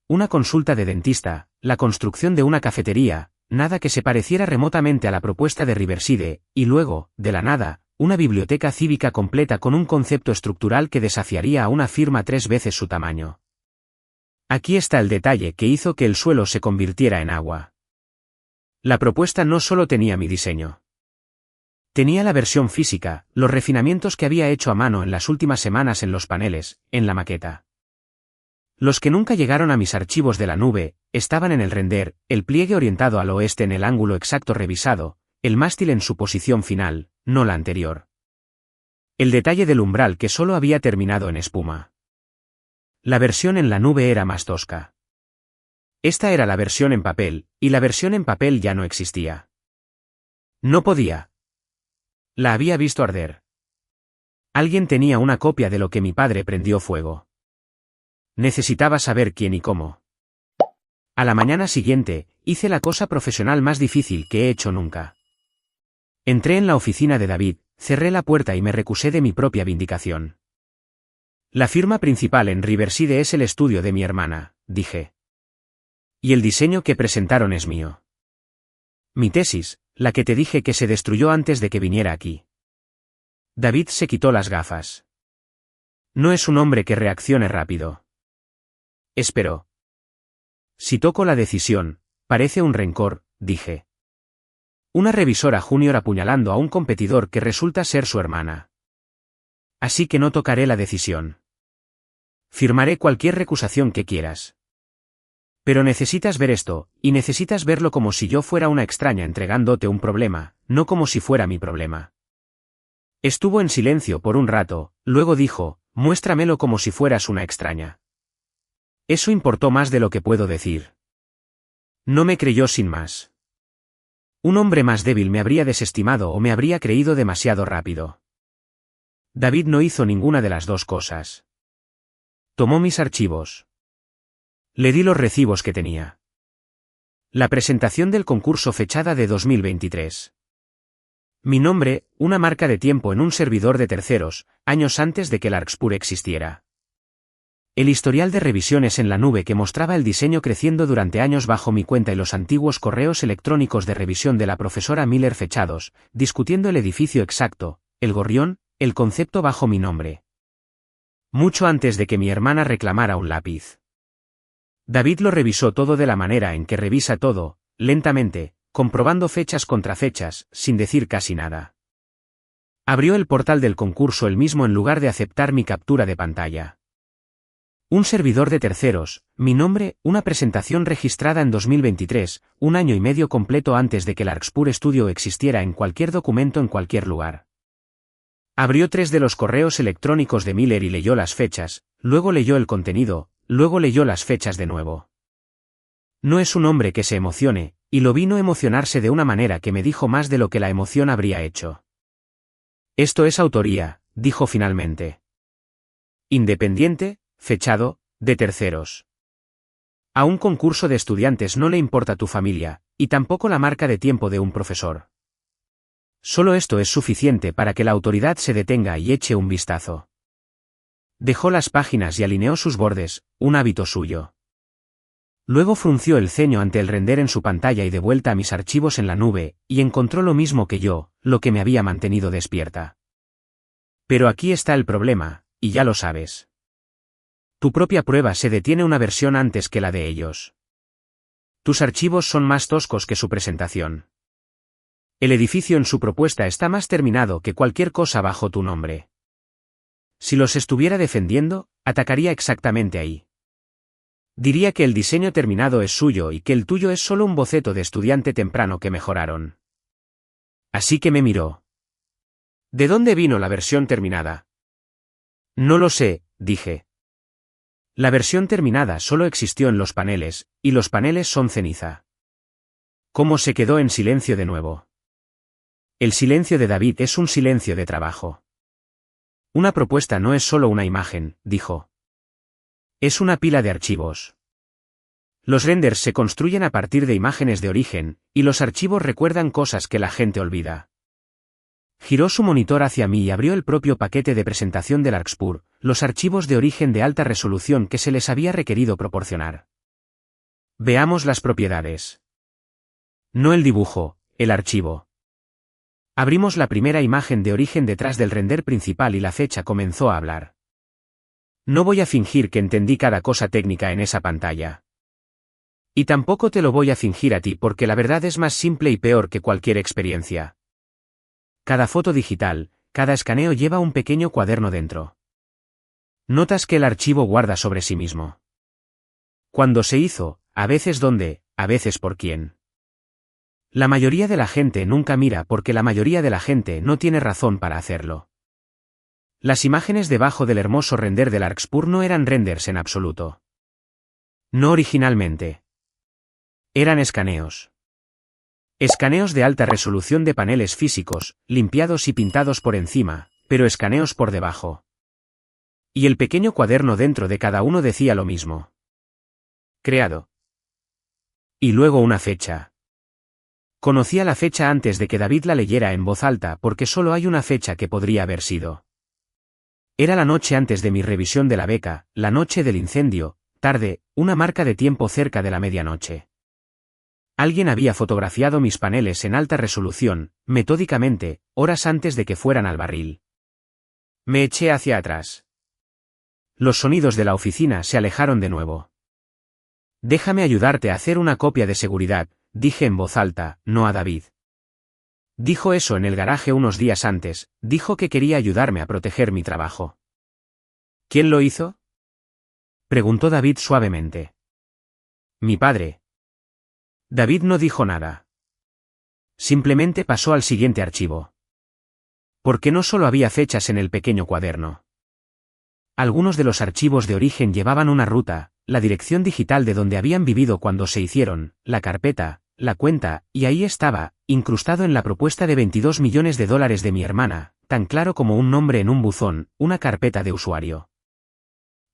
Speaker 1: Una consulta de dentista, la construcción de una cafetería, nada que se pareciera remotamente a la propuesta de Riverside, y luego, de la nada, una biblioteca cívica completa con un concepto estructural que desafiaría a una firma 3 veces su tamaño. Aquí está el detalle que hizo que el suelo se convirtiera en agua. La propuesta no solo tenía mi diseño. Tenía la versión física, los refinamientos que había hecho a mano en las últimas semanas en los paneles, en la maqueta. Los que nunca llegaron a mis archivos de la nube, estaban en el render, el pliegue orientado al oeste en el ángulo exacto revisado, el mástil en su posición final, no la anterior. El detalle del umbral que solo había terminado en espuma. La versión en la nube era más tosca. Esta era la versión en papel, y la versión en papel ya no existía. No podía. La había visto arder. Alguien tenía una copia de lo que mi padre prendió fuego. Necesitaba saber quién y cómo. A la mañana siguiente, hice la cosa profesional más difícil que he hecho nunca. Entré en la oficina de David, cerré la puerta y me recusé de mi propia vindicación. La firma principal en Riverside es el estudio de mi hermana, dije. Y el diseño que presentaron es mío. Mi tesis, la que te dije que se destruyó antes de que viniera aquí. David se quitó las gafas. No es un hombre que reaccione rápido. Esperó. Si toco la decisión, parece un rencor, dije. Una revisora junior apuñalando a un competidor que resulta ser su hermana. Así que no tocaré la decisión. Firmaré cualquier recusación que quieras. Pero necesitas ver esto, y necesitas verlo como si yo fuera una extraña entregándote un problema, no como si fuera mi problema. Estuvo en silencio por un rato, luego dijo, muéstramelo como si fueras una extraña. Eso importó más de lo que puedo decir. No me creyó sin más. Un hombre más débil me habría desestimado o me habría creído demasiado rápido. David no hizo ninguna de las dos cosas. Tomó mis archivos. Le di los recibos que tenía. La presentación del concurso fechada de 2023. Mi nombre, una marca de tiempo en un servidor de terceros, años antes de que Larkspur existiera. El historial de revisiones en la nube que mostraba el diseño creciendo durante años bajo mi cuenta y los antiguos correos electrónicos de revisión de la profesora Miller fechados, discutiendo el edificio exacto, el gorrión, el concepto bajo mi nombre. Mucho antes de que mi hermana reclamara un lápiz. David lo revisó todo de la manera en que revisa todo, lentamente, comprobando fechas contra fechas, sin decir casi nada. Abrió el portal del concurso él mismo en lugar de aceptar mi captura de pantalla. Un servidor de terceros, mi nombre, una presentación registrada en 2023, un año y medio completo antes de que Larkspur Studio existiera en cualquier documento en cualquier lugar. Abrió 3 de los correos electrónicos de Miller y leyó las fechas, luego leyó el contenido, luego leyó las fechas de nuevo. No es un hombre que se emocione, y lo vi no emocionarse de una manera que me dijo más de lo que la emoción habría hecho. Esto es autoría, dijo finalmente. Independiente, fechado, de terceros. A un concurso de estudiantes no le importa tu familia, y tampoco la marca de tiempo de un profesor. Solo esto es suficiente para que la autoridad se detenga y eche un vistazo. Dejó las páginas y alineó sus bordes, un hábito suyo. Luego frunció el ceño ante el render en su pantalla y de vuelta a mis archivos en la nube, y encontró lo mismo que yo, lo que me había mantenido despierta. Pero aquí está el problema, y ya lo sabes. Tu propia prueba se detiene una versión antes que la de ellos. Tus archivos son más toscos que su presentación. El edificio en su propuesta está más terminado que cualquier cosa bajo tu nombre. Si los estuviera defendiendo, atacaría exactamente ahí. Diría que el diseño terminado es suyo y que el tuyo es solo un boceto de estudiante temprano que mejoraron. Así que me miró. ¿De dónde vino la versión terminada? No lo sé, dije. La versión terminada solo existió en los paneles, y los paneles son ceniza. ¿Cómo se quedó en silencio de nuevo? El silencio de David es un silencio de trabajo. Una propuesta no es solo una imagen, dijo. Es una pila de archivos. Los renders se construyen a partir de imágenes de origen, y los archivos recuerdan cosas que la gente olvida. Giró su monitor hacia mí y abrió el propio paquete de presentación de Larkspur, los archivos de origen de alta resolución que se les había requerido proporcionar. Veamos las propiedades. No el dibujo, el archivo. Abrimos la primera imagen de origen detrás del render principal y la fecha comenzó a hablar. No voy a fingir que entendí cada cosa técnica en esa pantalla. Y tampoco te lo voy a fingir a ti porque la verdad es más simple y peor que cualquier experiencia. Cada foto digital, cada escaneo lleva un pequeño cuaderno dentro. Notas que el archivo guarda sobre sí mismo. Cuando se hizo, a veces dónde, a veces por quién. La mayoría de la gente nunca mira porque la mayoría de la gente no tiene razón para hacerlo. Las imágenes debajo del hermoso render del Larkspur no eran renders en absoluto. No originalmente. Eran escaneos. Escaneos de alta resolución de paneles físicos, limpiados y pintados por encima, pero escaneos por debajo. Y el pequeño cuaderno dentro de cada uno decía lo mismo. Creado. Y luego una fecha. Conocía la fecha antes de que David la leyera en voz alta porque solo hay una fecha que podría haber sido. Era la noche antes de mi revisión de la beca, la noche del incendio, tarde, una marca de tiempo cerca de la medianoche. Alguien había fotografiado mis paneles en alta resolución, metódicamente, horas antes de que fueran al barril. Me eché hacia atrás. Los sonidos de la oficina se alejaron de nuevo. Déjame ayudarte a hacer una copia de seguridad, dije en voz alta, no a David. Dijo eso en el garaje unos días antes, dijo que quería ayudarme a proteger mi trabajo. ¿Quién lo hizo? Preguntó David suavemente. Mi padre. David no dijo nada. Simplemente pasó al siguiente archivo. Porque no solo había fechas en el pequeño cuaderno. Algunos de los archivos de origen llevaban una ruta, la dirección digital de donde habían vivido cuando se hicieron, la carpeta, la cuenta, y ahí estaba, incrustado en la propuesta de $22 millones de mi hermana, tan claro como un nombre en un buzón, una carpeta de usuario.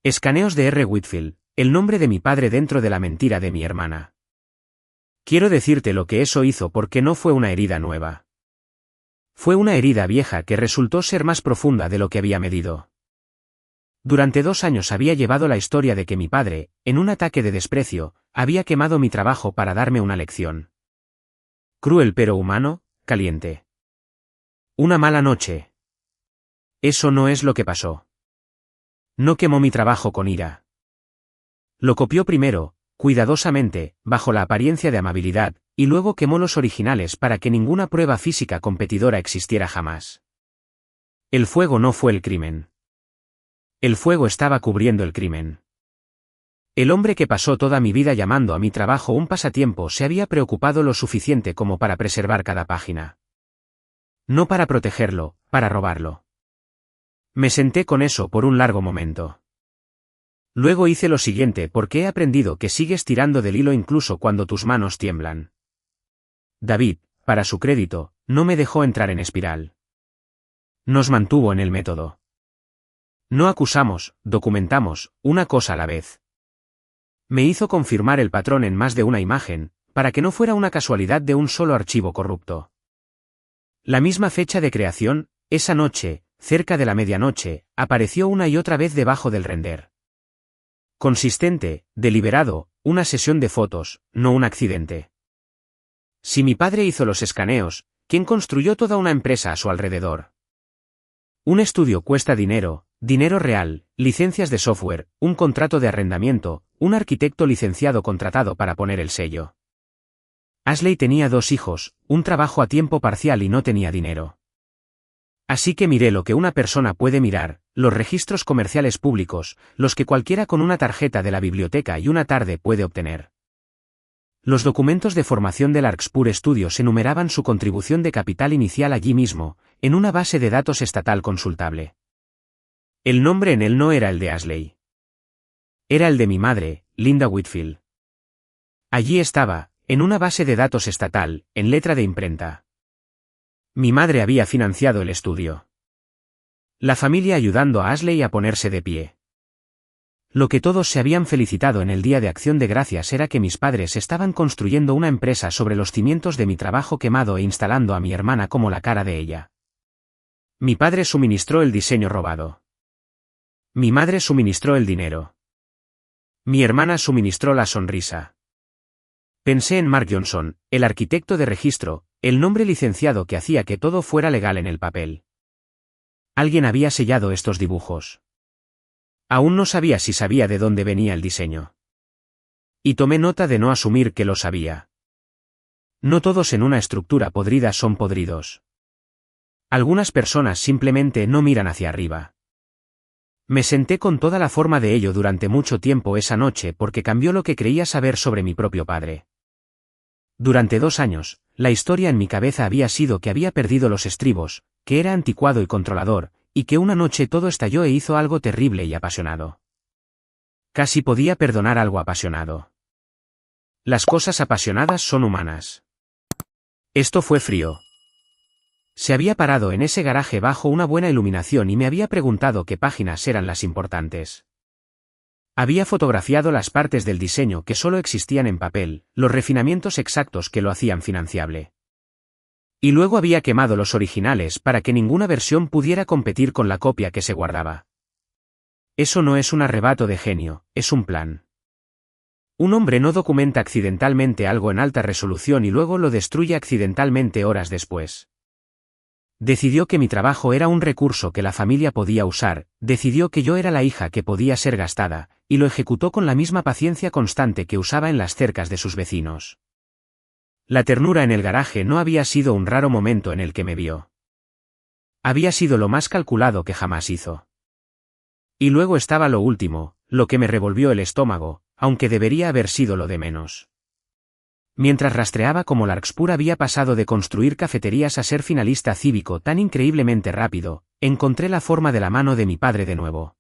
Speaker 1: Escaneos de R. Whitfield, el nombre de mi padre dentro de la mentira de mi hermana. Quiero decirte lo que eso hizo porque no fue una herida nueva. Fue una herida vieja que resultó ser más profunda de lo que había medido. Durante 2 años había llevado la historia de que mi padre, en un ataque de desprecio, había quemado mi trabajo para darme una lección. Cruel pero humano, caliente. Una mala noche. Eso no es lo que pasó. No quemó mi trabajo con ira. Lo copió primero, cuidadosamente, bajo la apariencia de amabilidad, y luego quemó los originales para que ninguna prueba física competidora existiera jamás. El fuego no fue el crimen. El fuego estaba cubriendo el crimen. El hombre que pasó toda mi vida llamando a mi trabajo un pasatiempo se había preocupado lo suficiente como para preservar cada página. No para protegerlo, para robarlo. Me senté con eso por un largo momento. Luego hice lo siguiente porque he aprendido que sigues tirando del hilo incluso cuando tus manos tiemblan. David, para su crédito, no me dejó entrar en espiral. Nos mantuvo en el método. No acusamos, documentamos, una cosa a la vez. Me hizo confirmar el patrón en más de una imagen, para que no fuera una casualidad de un solo archivo corrupto. La misma fecha de creación, esa noche, cerca de la medianoche, apareció una y otra vez debajo del render. Consistente, deliberado, una sesión de fotos, no un accidente. Si mi padre hizo los escaneos, ¿quién construyó toda una empresa a su alrededor? Un estudio cuesta dinero, dinero real, licencias de software, un contrato de arrendamiento, un arquitecto licenciado contratado para poner el sello. Ashley tenía 2 hijos, un trabajo a tiempo parcial y no tenía dinero. Así que miré lo que una persona puede mirar, los registros comerciales públicos, los que cualquiera con una tarjeta de la biblioteca y una tarde puede obtener. Los documentos de formación del Larkspur Studios enumeraban su contribución de capital inicial allí mismo, en una base de datos estatal consultable. El nombre en él no era el de Ashley. Era el de mi madre, Linda Whitfield. Allí estaba, en una base de datos estatal, en letra de imprenta. Mi madre había financiado el estudio. La familia ayudando a Ashley a ponerse de pie. Lo que todos se habían felicitado en el Día de Acción de Gracias era que mis padres estaban construyendo una empresa sobre los cimientos de mi trabajo quemado e instalando a mi hermana como la cara de ella. Mi padre suministró el diseño robado. Mi madre suministró el dinero. Mi hermana suministró la sonrisa. Pensé en Mark Johnson, el arquitecto de registro, el nombre licenciado que hacía que todo fuera legal en el papel. Alguien había sellado estos dibujos. Aún no sabía si sabía de dónde venía el diseño. Y tomé nota de no asumir que lo sabía. No todos en una estructura podrida son podridos. Algunas personas simplemente no miran hacia arriba. Me senté con toda la forma de ello durante mucho tiempo esa noche porque cambió lo que creía saber sobre mi propio padre. Durante 2 años, la historia en mi cabeza había sido que había perdido los estribos, que era anticuado y controlador, y que una noche todo estalló e hizo algo terrible y apasionado. Casi podía perdonar algo apasionado. Las cosas apasionadas son humanas. Esto fue frío. Se había parado en ese garaje bajo una buena iluminación y me había preguntado qué páginas eran las importantes. Había fotografiado las partes del diseño que solo existían en papel, los refinamientos exactos que lo hacían financiable. Y luego había quemado los originales para que ninguna versión pudiera competir con la copia que se guardaba. Eso no es un arrebato de genio, es un plan. Un hombre no documenta accidentalmente algo en alta resolución y luego lo destruye accidentalmente horas después. Decidió que mi trabajo era un recurso que la familia podía usar, decidió que yo era la hija que podía ser gastada, y lo ejecutó con la misma paciencia constante que usaba en las cercas de sus vecinos. La ternura en el garaje no había sido un raro momento en el que me vio. Había sido lo más calculado que jamás hizo. Y luego estaba lo último, lo que me revolvió el estómago, aunque debería haber sido lo de menos. Mientras rastreaba cómo Larkspur había pasado de construir cafeterías a ser finalista cívico tan increíblemente rápido, encontré la forma de la mano de mi padre de nuevo.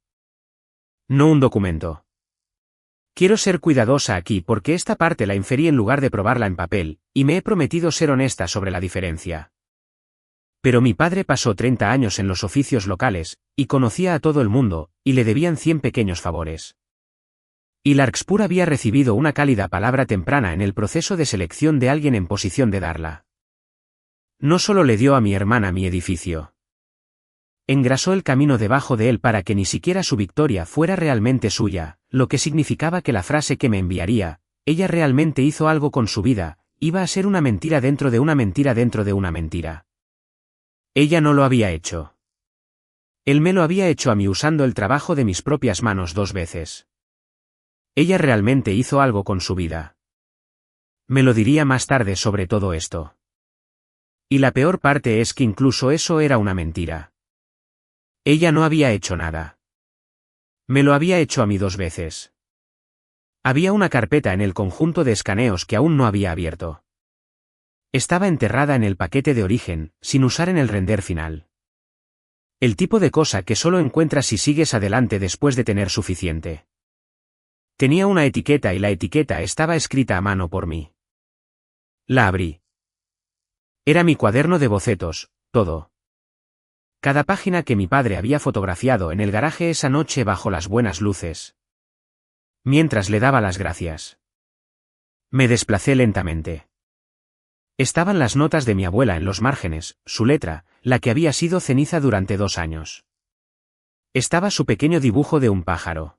Speaker 1: No un documento. Quiero ser cuidadosa aquí porque esta parte la inferí en lugar de probarla en papel, y me he prometido ser honesta sobre la diferencia. Pero mi padre pasó 30 años en los oficios locales, y conocía a todo el mundo, y le debían 100 pequeños favores. Y Larkspur había recibido una cálida palabra temprana en el proceso de selección de alguien en posición de darla. No solo le dio a mi hermana mi edificio. Engrasó el camino debajo de él para que ni siquiera su victoria fuera realmente suya, lo que significaba que la frase que me enviaría, ella realmente hizo algo con su vida, iba a ser una mentira dentro de una mentira dentro de una mentira. Ella no lo había hecho. Él me lo había hecho a mí usando el trabajo de mis propias manos 2 veces. Ella realmente hizo algo con su vida. Me lo diría más tarde sobre todo esto. Y la peor parte es que incluso eso era una mentira. Ella no había hecho nada. Me lo había hecho a mí 2 veces. Había una carpeta en el conjunto de escaneos que aún no había abierto. Estaba enterrada en el paquete de origen, sin usar en el render final. El tipo de cosa que solo encuentras si sigues adelante después de tener suficiente. Tenía una etiqueta y la etiqueta estaba escrita a mano por mí. La abrí. Era mi cuaderno de bocetos, todo. Cada página que mi padre había fotografiado en el garaje esa noche bajo las buenas luces. Mientras le daba las gracias. Me desplacé lentamente. Estaban las notas de mi abuela en los márgenes, su letra, la que había sido ceniza durante 2 años. Estaba su pequeño dibujo de un pájaro.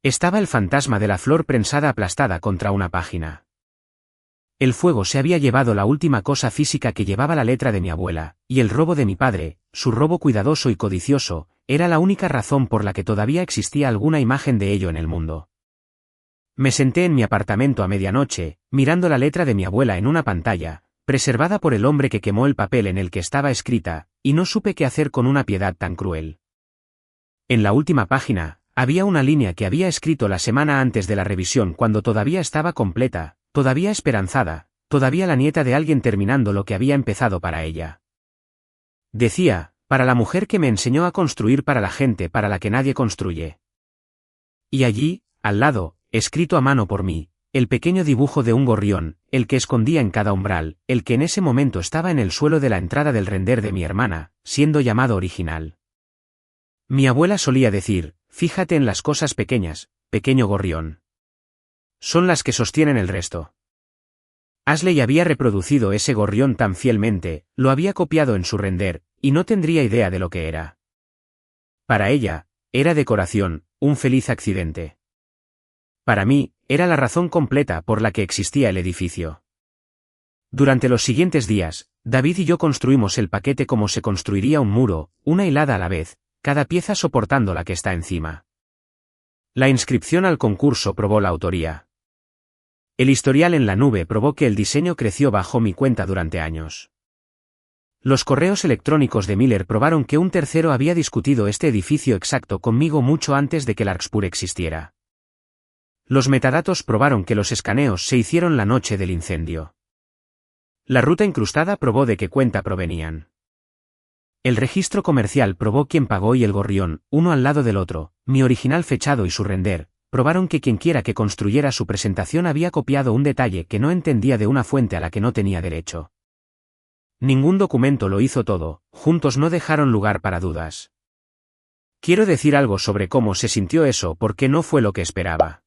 Speaker 1: Estaba el fantasma de la flor prensada aplastada contra una página. El fuego se había llevado la última cosa física que llevaba la letra de mi abuela, y el robo de mi padre, su robo cuidadoso y codicioso, era la única razón por la que todavía existía alguna imagen de ello en el mundo. Me senté en mi apartamento a medianoche, mirando la letra de mi abuela en una pantalla, preservada por el hombre que quemó el papel en el que estaba escrita, y no supe qué hacer con una piedad tan cruel. En la última página, había una línea que había escrito la semana antes de la revisión cuando todavía estaba completa, todavía esperanzada, todavía la nieta de alguien terminando lo que había empezado para ella. Decía, para la mujer que me enseñó a construir para la gente para la que nadie construye. Y allí, al lado, escrito a mano por mí, el pequeño dibujo de un gorrión, el que escondía en cada umbral, el que en ese momento estaba en el suelo de la entrada del render de mi hermana, siendo llamado original. Mi abuela solía decir, fíjate en las cosas pequeñas, pequeño gorrión. Son las que sostienen el resto. Ashley había reproducido ese gorrión tan fielmente, lo había copiado en su render, y no tendría idea de lo que era. Para ella, era decoración, un feliz accidente. Para mí, era la razón completa por la que existía el edificio. Durante los siguientes días, David y yo construimos el paquete como se construiría un muro, una hilada a la vez, cada pieza soportando la que está encima. La inscripción al concurso probó la autoría. El historial en la nube probó que el diseño creció bajo mi cuenta durante años. Los correos electrónicos de Miller probaron que un tercero había discutido este edificio exacto conmigo mucho antes de que Larkspur existiera. Los metadatos probaron que los escaneos se hicieron la noche del incendio. La ruta incrustada probó de qué cuenta provenían. El registro comercial probó quién pagó y el gorrión, uno al lado del otro, mi original fechado y su render, probaron que quienquiera que construyera su presentación había copiado un detalle que no entendía de una fuente a la que no tenía derecho. Ningún documento lo hizo todo, juntos no dejaron lugar para dudas. Quiero decir algo sobre cómo se sintió eso porque no fue lo que esperaba.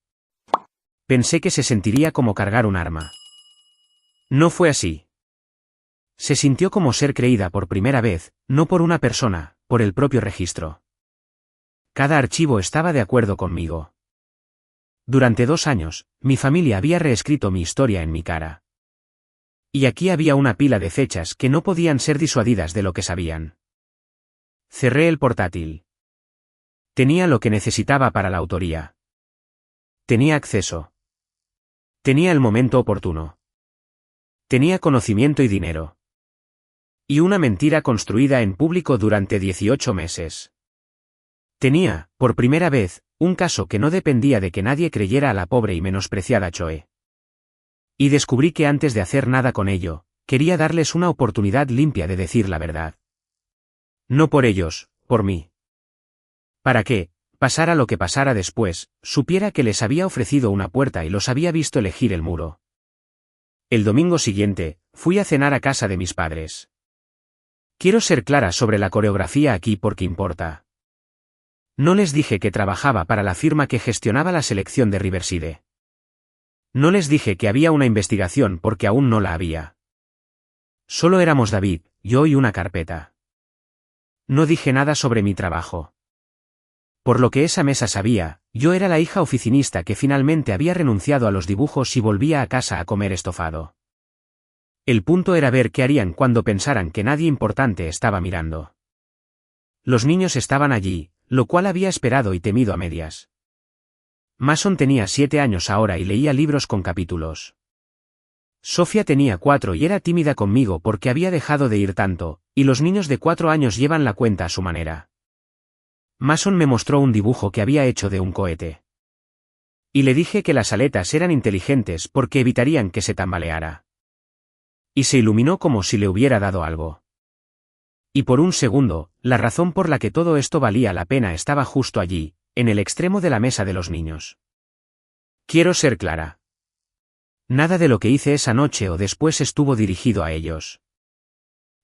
Speaker 1: Pensé que se sentiría como cargar un arma. No fue así. Se sintió como ser creída por primera vez, no por una persona, por el propio registro. Cada archivo estaba de acuerdo conmigo. Durante 2 años, mi familia había reescrito mi historia en mi cara. Y aquí había una pila de fechas que no podían ser disuadidas de lo que sabían. Cerré el portátil. Tenía lo que necesitaba para la autoría. Tenía acceso. Tenía el momento oportuno. Tenía conocimiento y dinero. Y una mentira construida en público durante 18 meses. Tenía, por primera vez, un caso que no dependía de que nadie creyera a la pobre y menospreciada Choe. Y descubrí que antes de hacer nada con ello, quería darles una oportunidad limpia de decir la verdad. No por ellos, por mí. Para que, pasara lo que pasara después, supiera que les había ofrecido una puerta y los había visto elegir el muro. El domingo siguiente, fui a cenar a casa de mis padres. Quiero ser clara sobre la coreografía aquí porque importa. No les dije que trabajaba para la firma que gestionaba la selección de Riverside. No les dije que había una investigación porque aún no la había. Solo éramos David, yo y una carpeta. No dije nada sobre mi trabajo. Por lo que esa mesa sabía, yo era la hija oficinista que finalmente había renunciado a los dibujos y volvía a casa a comer estofado. El punto era ver qué harían cuando pensaran que nadie importante estaba mirando. Los niños estaban allí, lo cual había esperado y temido a medias. Mason tenía 7 años ahora y leía libros con capítulos. Sofía tenía 4 y era tímida conmigo porque había dejado de ir tanto, y los niños de 4 años llevan la cuenta a su manera. Mason me mostró un dibujo que había hecho de un cohete. Y le dije que las aletas eran inteligentes porque evitarían que se tambaleara. Y se iluminó como si le hubiera dado algo. Y por un segundo, la razón por la que todo esto valía la pena estaba justo allí, en el extremo de la mesa de los niños. Quiero ser clara. Nada de lo que hice esa noche o después estuvo dirigido a ellos.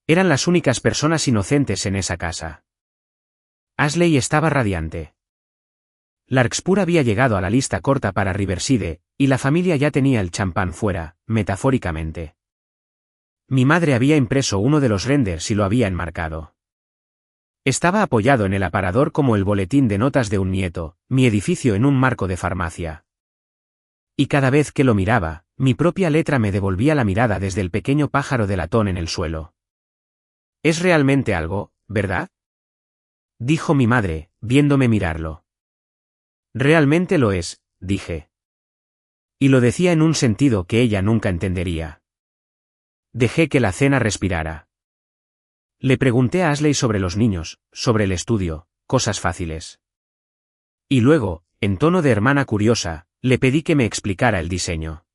Speaker 1: Eran las únicas personas inocentes en esa casa. Ashley estaba radiante. Larkspur había llegado a la lista corta para Riverside, y la familia ya tenía el champán fuera, metafóricamente. Mi madre había impreso uno de los renders y lo había enmarcado. Estaba apoyado en el aparador como el boletín de notas de un nieto, mi edificio en un marco de farmacia. Y cada vez que lo miraba, mi propia letra me devolvía la mirada desde el pequeño pájaro de latón en el suelo. Es realmente algo, ¿verdad? Dijo mi madre, viéndome mirarlo. Realmente lo es, dije. Y lo decía en un sentido que ella nunca entendería. Dejé que la cena respirara. Le pregunté a Ashley sobre los niños, sobre el estudio, cosas fáciles. Y luego, en tono de hermana curiosa, le pedí que me explicara el diseño.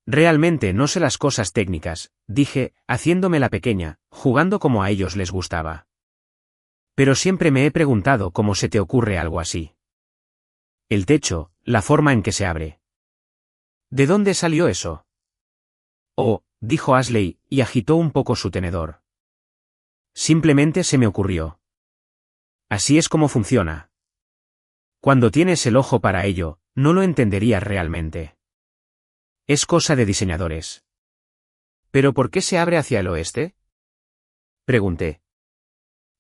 Speaker 1: Realmente no sé las cosas técnicas, dije, haciéndome la pequeña, jugando como a ellos les gustaba. Pero siempre me he preguntado cómo se te ocurre algo así. El techo, la forma en que se abre. ¿De dónde salió eso? Oh, dijo Ashley, y agitó un poco su tenedor. Simplemente se me ocurrió. Así es como funciona. Cuando tienes el ojo para ello, no lo entenderías realmente. Es cosa de diseñadores. ¿Pero por qué se abre hacia el oeste? Pregunté.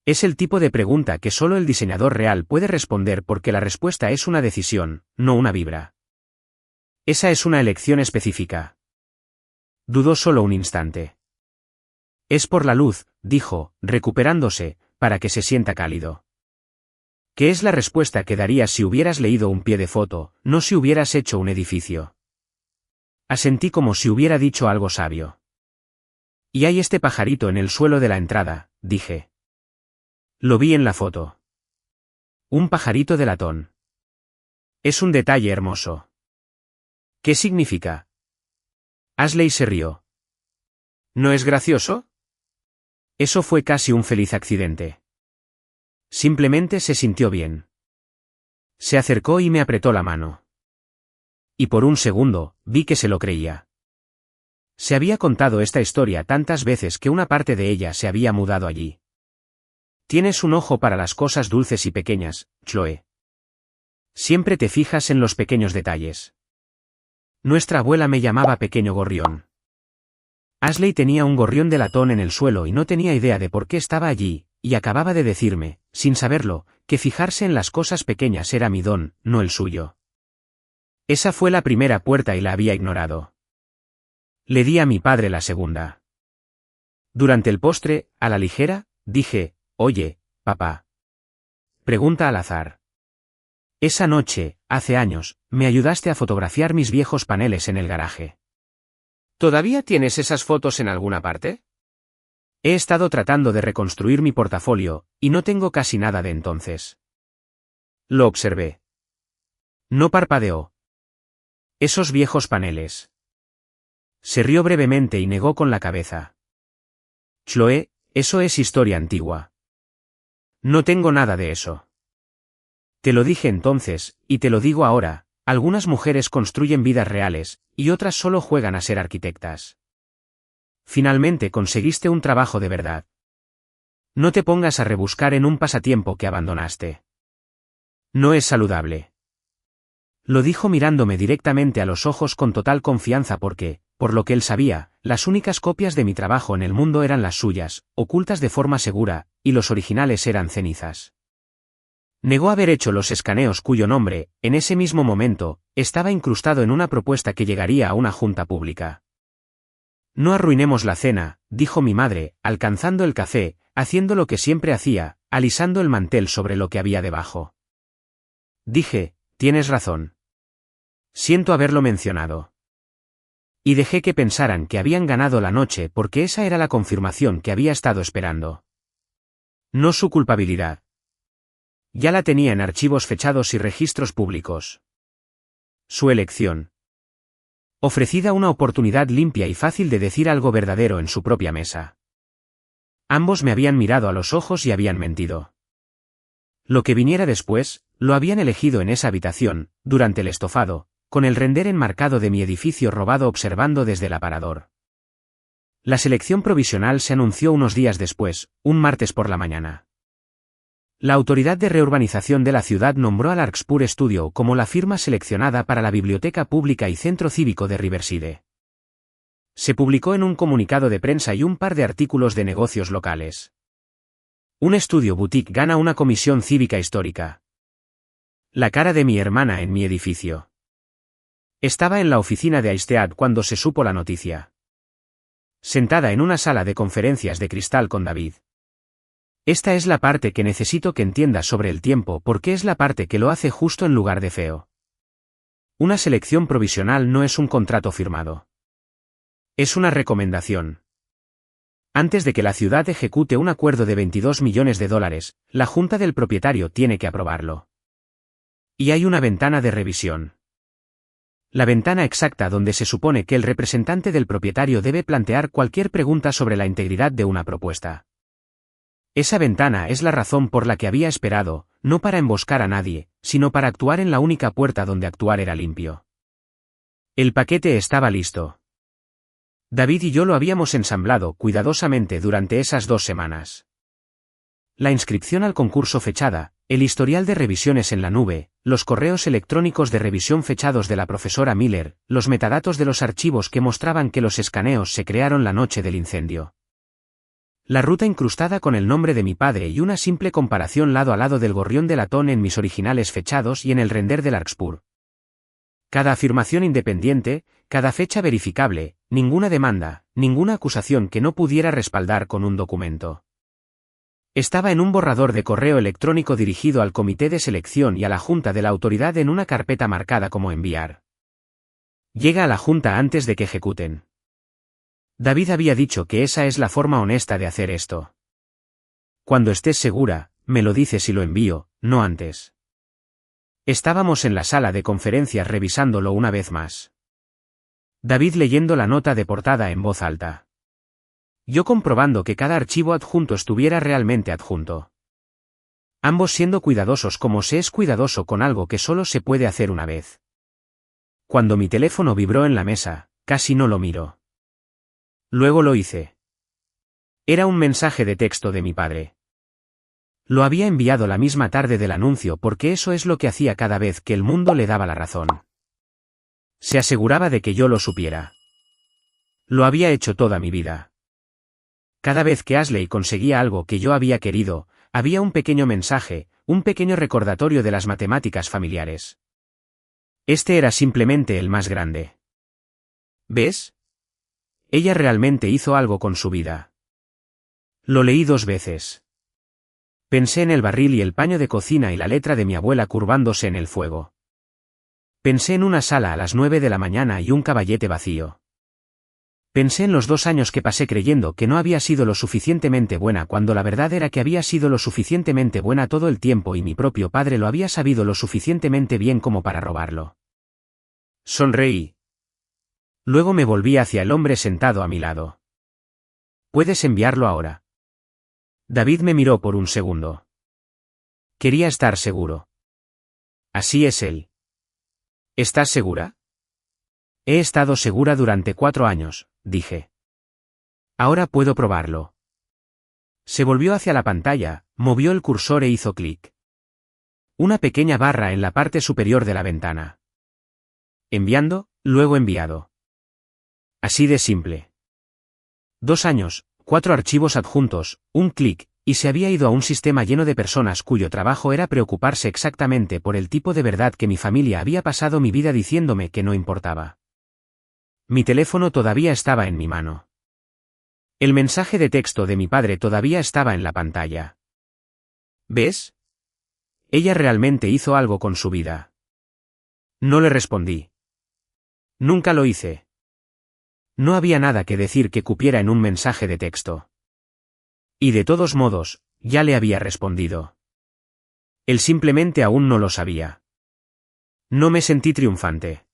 Speaker 1: Es el tipo de pregunta que solo el diseñador real puede responder porque la respuesta es una decisión, no una vibra. Esa es una elección específica. Dudó solo un instante. Es por la luz, dijo, recuperándose, para que se sienta cálido. ¿Qué es la respuesta que darías si hubieras leído un pie de foto, no si hubieras hecho un edificio? Asentí como si hubiera dicho algo sabio. Y hay este pajarito en el suelo de la entrada, dije. Lo vi en la foto. Un pajarito de latón. Es un detalle hermoso. ¿Qué significa? Ashley se rió. ¿No es gracioso? Eso fue casi un feliz accidente. Simplemente se sintió bien. Se acercó y me apretó la mano. Y por un segundo, vi que se lo creía. Se había contado esta historia tantas veces que una parte de ella se había mudado allí. Tienes un ojo para las cosas dulces y pequeñas, Chloe. Siempre te fijas en los pequeños detalles. Nuestra abuela me llamaba pequeño gorrión. Ashley tenía un gorrión de latón en el suelo y no tenía idea de por qué estaba allí, y acababa de decirme, sin saberlo, que fijarse en las cosas pequeñas era mi don, no el suyo. Esa fue la primera puerta y la había ignorado. Le di a mi padre la segunda. Durante el postre, a la ligera, dije, oye, papá. Pregunta al azar. Esa noche, hace años, me ayudaste a fotografiar mis viejos paneles en el garaje. ¿Todavía tienes esas fotos en alguna parte? He estado tratando de reconstruir mi portafolio, y no tengo casi nada de entonces. Lo observé. No parpadeó. Esos viejos paneles. Se rió brevemente y negó con la cabeza. Chloe, eso es historia antigua. No tengo nada de eso. Te lo dije entonces, y te lo digo ahora, algunas mujeres construyen vidas reales, y otras solo juegan a ser arquitectas. Finalmente conseguiste un trabajo de verdad. No te pongas a rebuscar en un pasatiempo que abandonaste. No es saludable. Lo dijo mirándome directamente a los ojos con total confianza porque, por lo que él sabía, las únicas copias de mi trabajo en el mundo eran las suyas, ocultas de forma segura, y los originales eran cenizas. Negó haber hecho los escaneos cuyo nombre, en ese mismo momento, estaba incrustado en una propuesta que llegaría a una junta pública. No arruinemos la cena, dijo mi madre, alcanzando el café, haciendo lo que siempre hacía, alisando el mantel sobre lo que había debajo. Dije, tienes razón. Siento haberlo mencionado. Y dejé que pensaran que habían ganado la noche porque esa era la confirmación que había estado esperando. No su culpabilidad. Ya la tenía en archivos fechados y registros públicos. Su elección. Ofrecida una oportunidad limpia y fácil de decir algo verdadero en su propia mesa. Ambos me habían mirado a los ojos y habían mentido. Lo que viniera después, lo habían elegido en esa habitación, durante el estofado, con el render enmarcado de mi edificio robado observando desde el aparador. La selección provisional se anunció unos días después, un martes por la mañana. La Autoridad de Reurbanización de la ciudad nombró a Larkspur Studio como la firma seleccionada para la Biblioteca Pública y Centro Cívico de Riverside. Se publicó en un comunicado de prensa y un par de artículos de negocios locales. Un estudio boutique gana una comisión cívica histórica. La cara de mi hermana en mi edificio. Estaba en la oficina de Aistead cuando se supo la noticia. Sentada en una sala de conferencias de cristal con David. Esta es la parte que necesito que entiendas sobre el tiempo porque es la parte que lo hace justo en lugar de feo. Una selección provisional no es un contrato firmado. Es una recomendación. Antes de que la ciudad ejecute un acuerdo de $22 millones, la junta del propietario tiene que aprobarlo. Y hay una ventana de revisión. La ventana exacta donde se supone que el representante del propietario debe plantear cualquier pregunta sobre la integridad de una propuesta. Esa ventana es la razón por la que había esperado, no para emboscar a nadie, sino para actuar en la única puerta donde actuar era limpio. El paquete estaba listo. David y yo lo habíamos ensamblado cuidadosamente durante esas 2 semanas. La inscripción al concurso fechada, el historial de revisiones en la nube, los correos electrónicos de revisión fechados de la profesora Miller, los metadatos de los archivos que mostraban que los escaneos se crearon la noche del incendio. La ruta incrustada con el nombre de mi padre y una simple comparación lado a lado del gorrión de latón en mis originales fechados y en el render de Larkspur. Cada afirmación independiente, cada fecha verificable, ninguna demanda, ninguna acusación que no pudiera respaldar con un documento. Estaba en un borrador de correo electrónico dirigido al comité de selección y a la junta de la autoridad en una carpeta marcada como enviar. Llega a la junta antes de que ejecuten. David había dicho que esa es la forma honesta de hacer esto. Cuando estés segura, me lo dices y lo envío, no antes. Estábamos en la sala de conferencias revisándolo una vez más. David leyendo la nota de portada en voz alta. Yo comprobando que cada archivo adjunto estuviera realmente adjunto. Ambos siendo cuidadosos como se es cuidadoso con algo que solo se puede hacer una vez. Cuando mi teléfono vibró en la mesa, casi no lo miro. Luego lo hice. Era un mensaje de texto de mi padre. Lo había enviado la misma tarde del anuncio porque eso es lo que hacía cada vez que el mundo le daba la razón. Se aseguraba de que yo lo supiera. Lo había hecho toda mi vida. Cada vez que Ashley conseguía algo que yo había querido, había un pequeño mensaje, un pequeño recordatorio de las matemáticas familiares. Este era simplemente el más grande. ¿Ves? Ella realmente hizo algo con su vida. Lo leí 2 veces. Pensé en el barril y el paño de cocina y la letra de mi abuela curvándose en el fuego. Pensé en una sala a las 9 de la mañana y un caballete vacío. Pensé en los 2 años que pasé creyendo que no había sido lo suficientemente buena cuando la verdad era que había sido lo suficientemente buena todo el tiempo y mi propio padre lo había sabido lo suficientemente bien como para robarlo. Sonreí. Luego me volví hacia el hombre sentado a mi lado. ¿Puedes enviarlo ahora? David me miró por un segundo. Quería estar seguro. Así es él. ¿Estás segura? He estado segura durante 4 años, dije. Ahora puedo probarlo. Se volvió hacia la pantalla, movió el cursor e hizo clic. Una pequeña barra en la parte superior de la ventana. Enviando, luego enviado. Así de simple. 2 años, 4 archivos adjuntos, un clic, y se había ido a un sistema lleno de personas cuyo trabajo era preocuparse exactamente por el tipo de verdad que mi familia había pasado mi vida diciéndome que no importaba. Mi teléfono todavía estaba en mi mano. El mensaje de texto de mi padre todavía estaba en la pantalla. ¿Ves? Ella realmente hizo algo con su vida. No le respondí. Nunca lo hice. No había nada que decir que cupiera en un mensaje de texto. Y de todos modos, ya le había respondido. Él simplemente aún no lo sabía. No me sentí triunfante.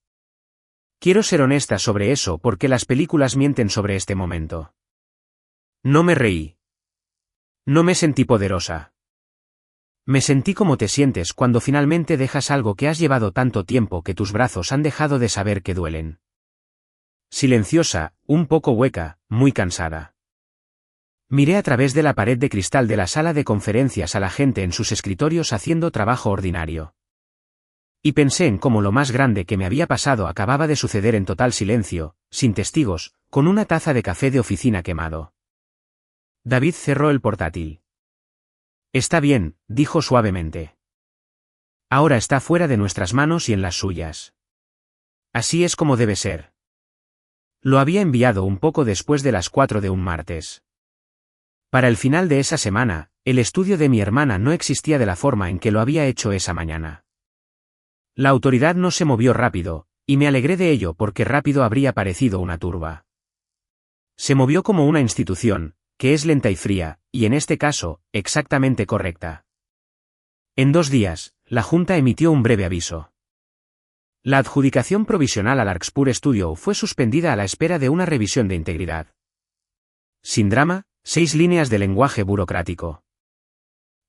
Speaker 1: Quiero ser honesta sobre eso porque las películas mienten sobre este momento. No me reí. No me sentí poderosa. Me sentí como te sientes cuando finalmente dejas algo que has llevado tanto tiempo que tus brazos han dejado de saber que duelen. Silenciosa, un poco hueca, muy cansada. Miré a través de la pared de cristal de la sala de conferencias a la gente en sus escritorios haciendo trabajo ordinario. Y pensé en cómo lo más grande que me había pasado acababa de suceder en total silencio, sin testigos, con una taza de café de oficina quemado. David cerró el portátil. Está bien, dijo suavemente. Ahora está fuera de nuestras manos y en las suyas. Así es como debe ser. Lo había enviado un poco después de las 4 de un martes. Para el final de esa semana, el estudio de mi hermana no existía de la forma en que lo había hecho esa mañana. La autoridad no se movió rápido, y me alegré de ello porque rápido habría parecido una turba. Se movió como una institución, que es lenta y fría, y en este caso, exactamente correcta. En 2 días, la Junta emitió un breve aviso. La adjudicación provisional al Larkspur Studio fue suspendida a la espera de una revisión de integridad. Sin drama, 6 líneas de lenguaje burocrático.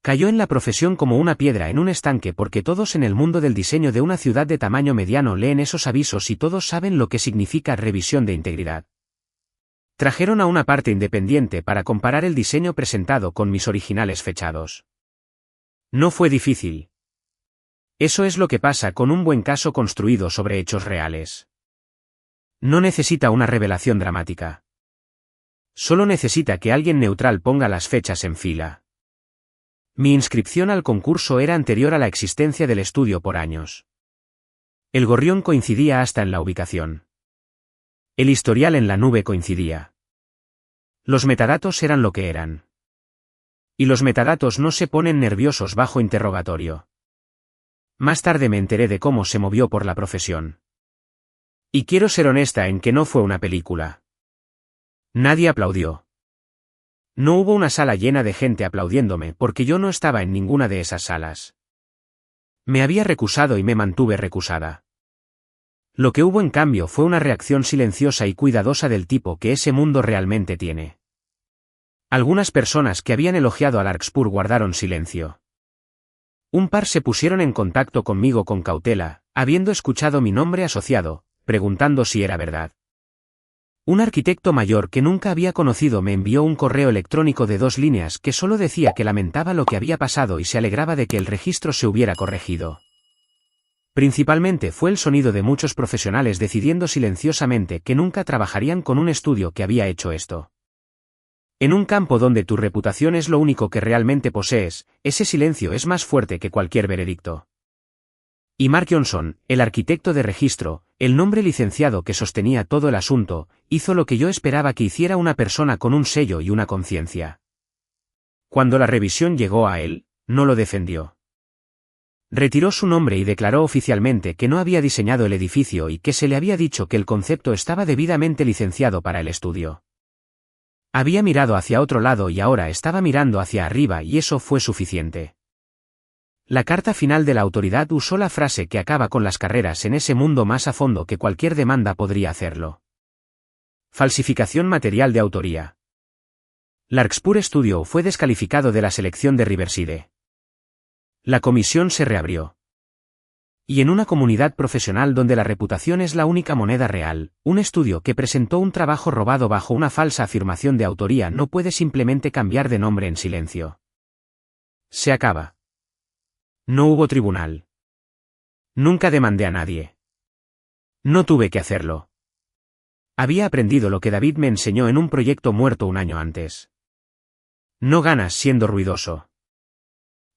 Speaker 1: Cayó en la profesión como una piedra en un estanque porque todos en el mundo del diseño de una ciudad de tamaño mediano leen esos avisos y todos saben lo que significa revisión de integridad. Trajeron a una parte independiente para comparar el diseño presentado con mis originales fechados. No fue difícil. Eso es lo que pasa con un buen caso construido sobre hechos reales. No necesita una revelación dramática. Solo necesita que alguien neutral ponga las fechas en fila. Mi inscripción al concurso era anterior a la existencia del estudio por años. El gorrión coincidía hasta en la ubicación. El historial en la nube coincidía. Los metadatos eran lo que eran. Y los metadatos no se ponen nerviosos bajo interrogatorio. Más tarde me enteré de cómo se movió por la profesión. Y quiero ser honesta en que no fue una película. Nadie aplaudió. No hubo una sala llena de gente aplaudiéndome porque yo no estaba en ninguna de esas salas. Me había recusado y me mantuve recusada. Lo que hubo en cambio fue una reacción silenciosa y cuidadosa del tipo que ese mundo realmente tiene. Algunas personas que habían elogiado a Larkspur guardaron silencio. Un par se pusieron en contacto conmigo con cautela, habiendo escuchado mi nombre asociado, preguntando si era verdad. Un arquitecto mayor que nunca había conocido me envió un correo electrónico de 2 líneas que solo decía que lamentaba lo que había pasado y se alegraba de que el registro se hubiera corregido. Principalmente fue el sonido de muchos profesionales decidiendo silenciosamente que nunca trabajarían con un estudio que había hecho esto. En un campo donde tu reputación es lo único que realmente posees, ese silencio es más fuerte que cualquier veredicto. Y Mark Johnson, el arquitecto de registro, el nombre licenciado que sostenía todo el asunto, hizo lo que yo esperaba que hiciera una persona con un sello y una conciencia. Cuando la revisión llegó a él, no lo defendió. Retiró su nombre y declaró oficialmente que no había diseñado el edificio y que se le había dicho que el concepto estaba debidamente licenciado para el estudio. Había mirado hacia otro lado y ahora estaba mirando hacia arriba y eso fue suficiente. La carta final de la autoridad usó la frase que acaba con las carreras en ese mundo más a fondo que cualquier demanda podría hacerlo. Falsificación material de autoría. Larkspur Studio fue descalificado de la selección de Riverside. La comisión se reabrió. Y en una comunidad profesional donde la reputación es la única moneda real, un estudio que presentó un trabajo robado bajo una falsa afirmación de autoría no puede simplemente cambiar de nombre en silencio. Se acaba. No hubo tribunal. Nunca demandé a nadie. No tuve que hacerlo. Había aprendido lo que David me enseñó en un proyecto muerto un año antes. No ganas siendo ruidoso.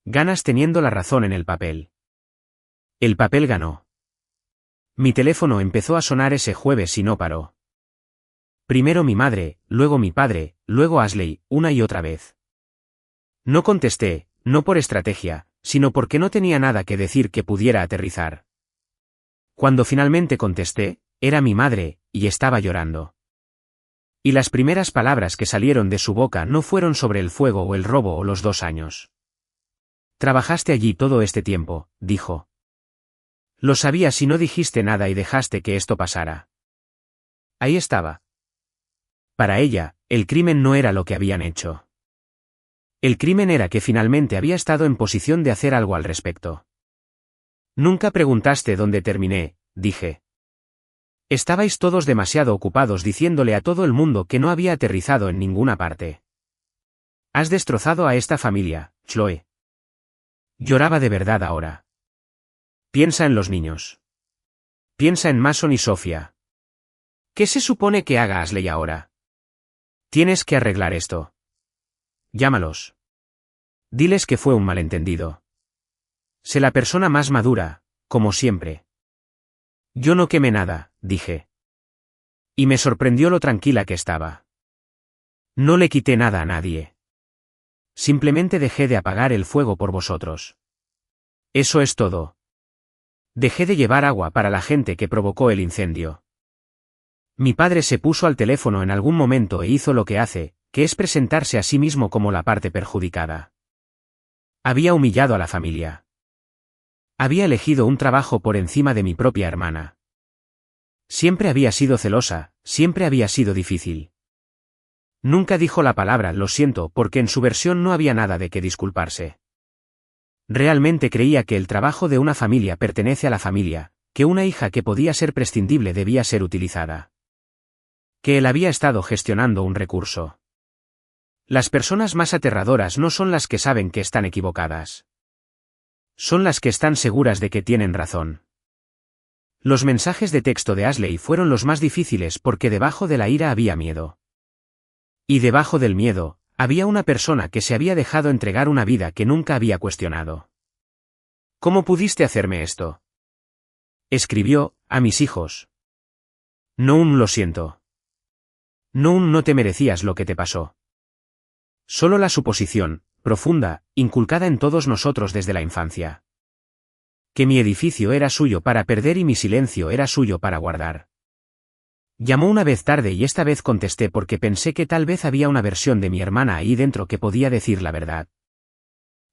Speaker 1: Ganas teniendo la razón en el papel. El papel ganó. Mi teléfono empezó a sonar ese jueves y no paró. Primero mi madre, luego mi padre, luego Ashley, una y otra vez. No contesté, no por estrategia, sino porque no tenía nada que decir que pudiera aterrizar. Cuando finalmente contesté, era mi madre, y estaba llorando. Y las primeras palabras que salieron de su boca no fueron sobre el fuego o el robo o los 2 años. Trabajaste allí todo este tiempo, dijo. Lo sabías y no dijiste nada y dejaste que esto pasara. Ahí estaba. Para ella, el crimen no era lo que habían hecho. El crimen era que finalmente había estado en posición de hacer algo al respecto. Nunca preguntaste dónde terminé, dije. Estabais todos demasiado ocupados diciéndole a todo el mundo que no había aterrizado en ninguna parte. Has destrozado a esta familia, Chloe. Lloraba de verdad ahora. Piensa en los niños. Piensa en Mason y Sofía. ¿Qué se supone que haga Ashley ahora? Tienes que arreglar esto. Llámalos. Diles que fue un malentendido. Sé la persona más madura, como siempre. Yo no quemé nada, dije. Y me sorprendió lo tranquila que estaba. No le quité nada a nadie. Simplemente dejé de apagar el fuego por vosotros. Eso es todo. Dejé de llevar agua para la gente que provocó el incendio. Mi padre se puso al teléfono en algún momento e hizo lo que hace, que es presentarse a sí mismo como la parte perjudicada. Había humillado a la familia. Había elegido un trabajo por encima de mi propia hermana. Siempre había sido celosa, siempre había sido difícil. Nunca dijo la palabra lo siento porque en su versión no había nada de qué disculparse. Realmente creía que el trabajo de una familia pertenece a la familia, que una hija que podía ser prescindible debía ser utilizada. Que él había estado gestionando un recurso. Las personas más aterradoras no son las que saben que están equivocadas. Son las que están seguras de que tienen razón. Los mensajes de texto de Ashley fueron los más difíciles porque debajo de la ira había miedo. Y debajo del miedo, había una persona que se había dejado entregar una vida que nunca había cuestionado. ¿Cómo pudiste hacerme esto? Escribió, a mis hijos. No, lo siento. No te merecías lo que te pasó. Solo la suposición, profunda, inculcada en todos nosotros desde la infancia. Que mi edificio era suyo para perder y mi silencio era suyo para guardar. Llamó una vez tarde y esta vez contesté porque pensé que tal vez había una versión de mi hermana ahí dentro que podía decir la verdad.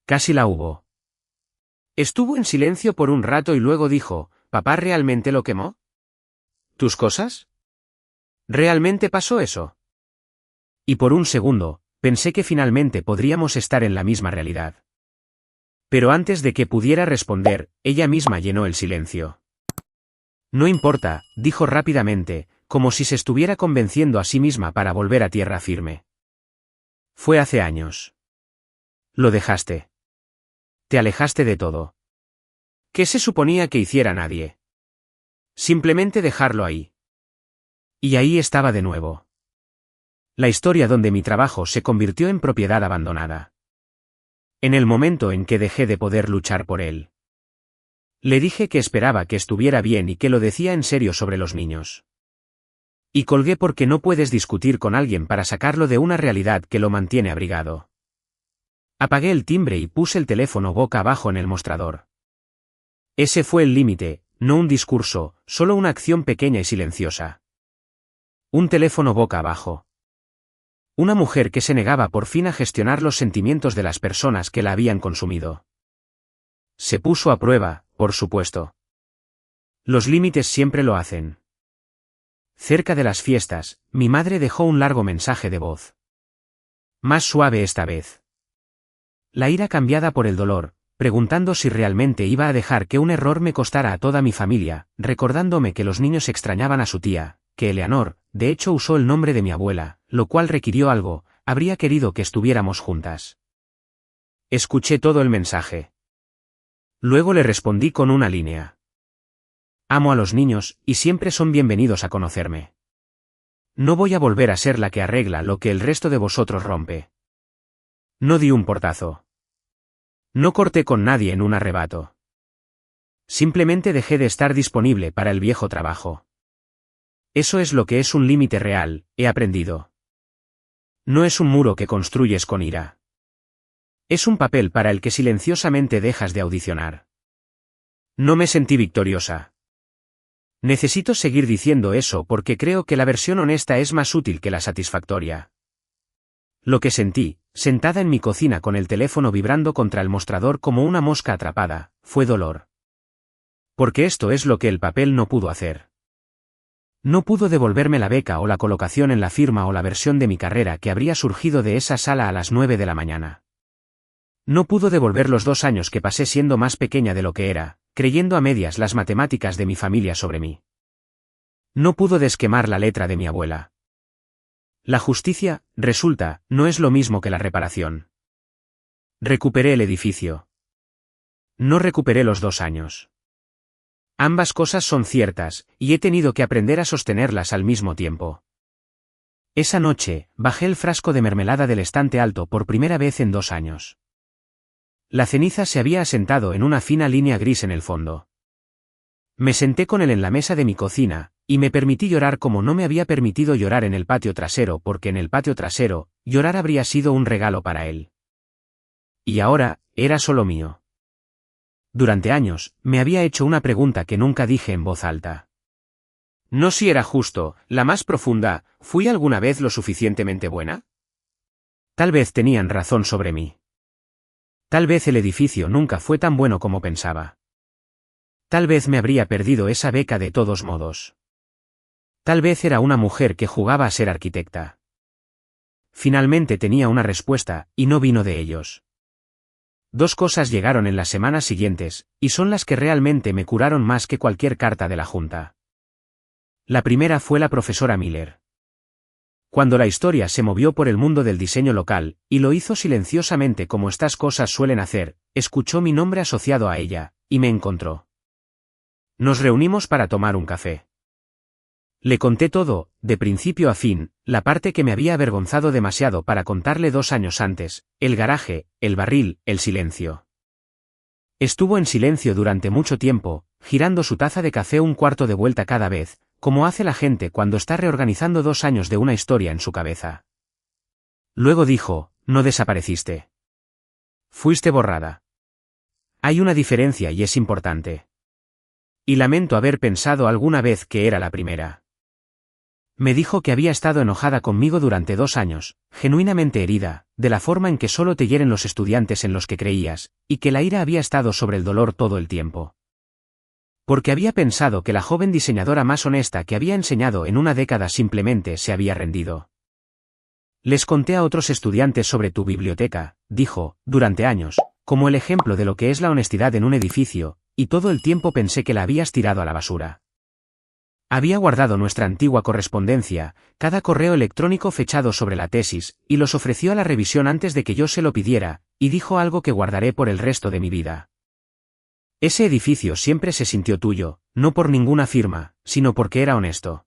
Speaker 1: Casi la hubo. Estuvo en silencio por un rato y luego dijo, ¿papá realmente lo quemó? ¿Tus cosas? ¿Realmente pasó eso? Y por un segundo, pensé que finalmente podríamos estar en la misma realidad. Pero antes de que pudiera responder, ella misma llenó el silencio. No importa, dijo rápidamente, como si se estuviera convenciendo a sí misma para volver a tierra firme. Fue hace años. Lo dejaste. Te alejaste de todo. ¿Qué se suponía que hiciera nadie? Simplemente dejarlo ahí. Y ahí estaba de nuevo. La historia donde mi trabajo se convirtió en propiedad abandonada. En el momento en que dejé de poder luchar por él. Le dije que esperaba que estuviera bien y que lo decía en serio sobre los niños. Y colgué porque no puedes discutir con alguien para sacarlo de una realidad que lo mantiene abrigado. Apagué el timbre y puse el teléfono boca abajo en el mostrador. Ese fue el límite, no un discurso, solo una acción pequeña y silenciosa. Un teléfono boca abajo. Una mujer que se negaba por fin a gestionar los sentimientos de las personas que la habían consumido. Se puso a prueba, por supuesto. Los límites siempre lo hacen. Cerca de las fiestas, mi madre dejó un largo mensaje de voz. Más suave esta vez. La ira cambiada por el dolor, preguntando si realmente iba a dejar que un error me costara a toda mi familia, recordándome que los niños extrañaban a su tía, que Eleanor, de hecho usó el nombre de mi abuela, lo cual requirió algo, habría querido que estuviéramos juntas. Escuché todo el mensaje. Luego le respondí con una línea. Amo a los niños, y siempre son bienvenidos a conocerme. No voy a volver a ser la que arregla lo que el resto de vosotros rompe. No di un portazo. No corté con nadie en un arrebato. Simplemente dejé de estar disponible para el viejo trabajo. Eso es lo que es un límite real, he aprendido. No es un muro que construyes con ira. Es un papel para el que silenciosamente dejas de audicionar. No me sentí victoriosa. Necesito seguir diciendo eso porque creo que la versión honesta es más útil que la satisfactoria. Lo que sentí, sentada en mi cocina con el teléfono vibrando contra el mostrador como una mosca atrapada, fue dolor. Porque esto es lo que el papel no pudo hacer. No pudo devolverme la beca o la colocación en la firma o la versión de mi carrera que habría surgido de esa sala a las 9 de la mañana. No pudo devolver los 2 años que pasé siendo más pequeña de lo que era, creyendo a medias las matemáticas de mi familia sobre mí. No pudo desquemar la letra de mi abuela. La justicia, resulta, no es lo mismo que la reparación. Recuperé el edificio. No recuperé los 2 años. Ambas cosas son ciertas, y he tenido que aprender a sostenerlas al mismo tiempo. Esa noche, bajé el frasco de mermelada del estante alto por primera vez en 2 años. La ceniza se había asentado en una fina línea gris en el fondo. Me senté con él en la mesa de mi cocina, y me permití llorar como no me había permitido llorar en el patio trasero porque en el patio trasero, llorar habría sido un regalo para él. Y ahora, era solo mío. Durante años, me había hecho una pregunta que nunca dije en voz alta. No si era justo, la más profunda, ¿fui alguna vez lo suficientemente buena? Tal vez tenían razón sobre mí. Tal vez el edificio nunca fue tan bueno como pensaba. Tal vez me habría perdido esa beca de todos modos. Tal vez era una mujer que jugaba a ser arquitecta. Finalmente tenía una respuesta, y no vino de ellos. 2 cosas llegaron en las semanas siguientes, y son las que realmente me curaron más que cualquier carta de la Junta. La primera fue la profesora Miller. Cuando la historia se movió por el mundo del diseño local, y lo hizo silenciosamente como estas cosas suelen hacer, escuchó mi nombre asociado a ella, y me encontró. Nos reunimos para tomar un café. Le conté todo, de principio a fin, la parte que me había avergonzado demasiado para contarle 2 años antes, el garaje, el barril, el silencio. Estuvo en silencio durante mucho tiempo, girando su taza de café un cuarto de vuelta cada vez, como hace la gente cuando está reorganizando 2 años de una historia en su cabeza. Luego dijo, no desapareciste. Fuiste borrada. Hay una diferencia y es importante. Y lamento haber pensado alguna vez que era la primera. Me dijo que había estado enojada conmigo durante 2 años, genuinamente herida, de la forma en que solo te hieren los estudiantes en los que creías, y que la ira había estado sobre el dolor todo el tiempo. Porque había pensado que la joven diseñadora más honesta que había enseñado en una década simplemente se había rendido. Les conté a otros estudiantes sobre tu biblioteca, dijo, durante años, como el ejemplo de lo que es la honestidad en un edificio, y todo el tiempo pensé que la habías tirado a la basura. Había guardado nuestra antigua correspondencia, cada correo electrónico fechado sobre la tesis, y los ofreció a la revisión antes de que yo se lo pidiera, y dijo algo que guardaré por el resto de mi vida. Ese edificio siempre se sintió tuyo, no por ninguna firma, sino porque era honesto.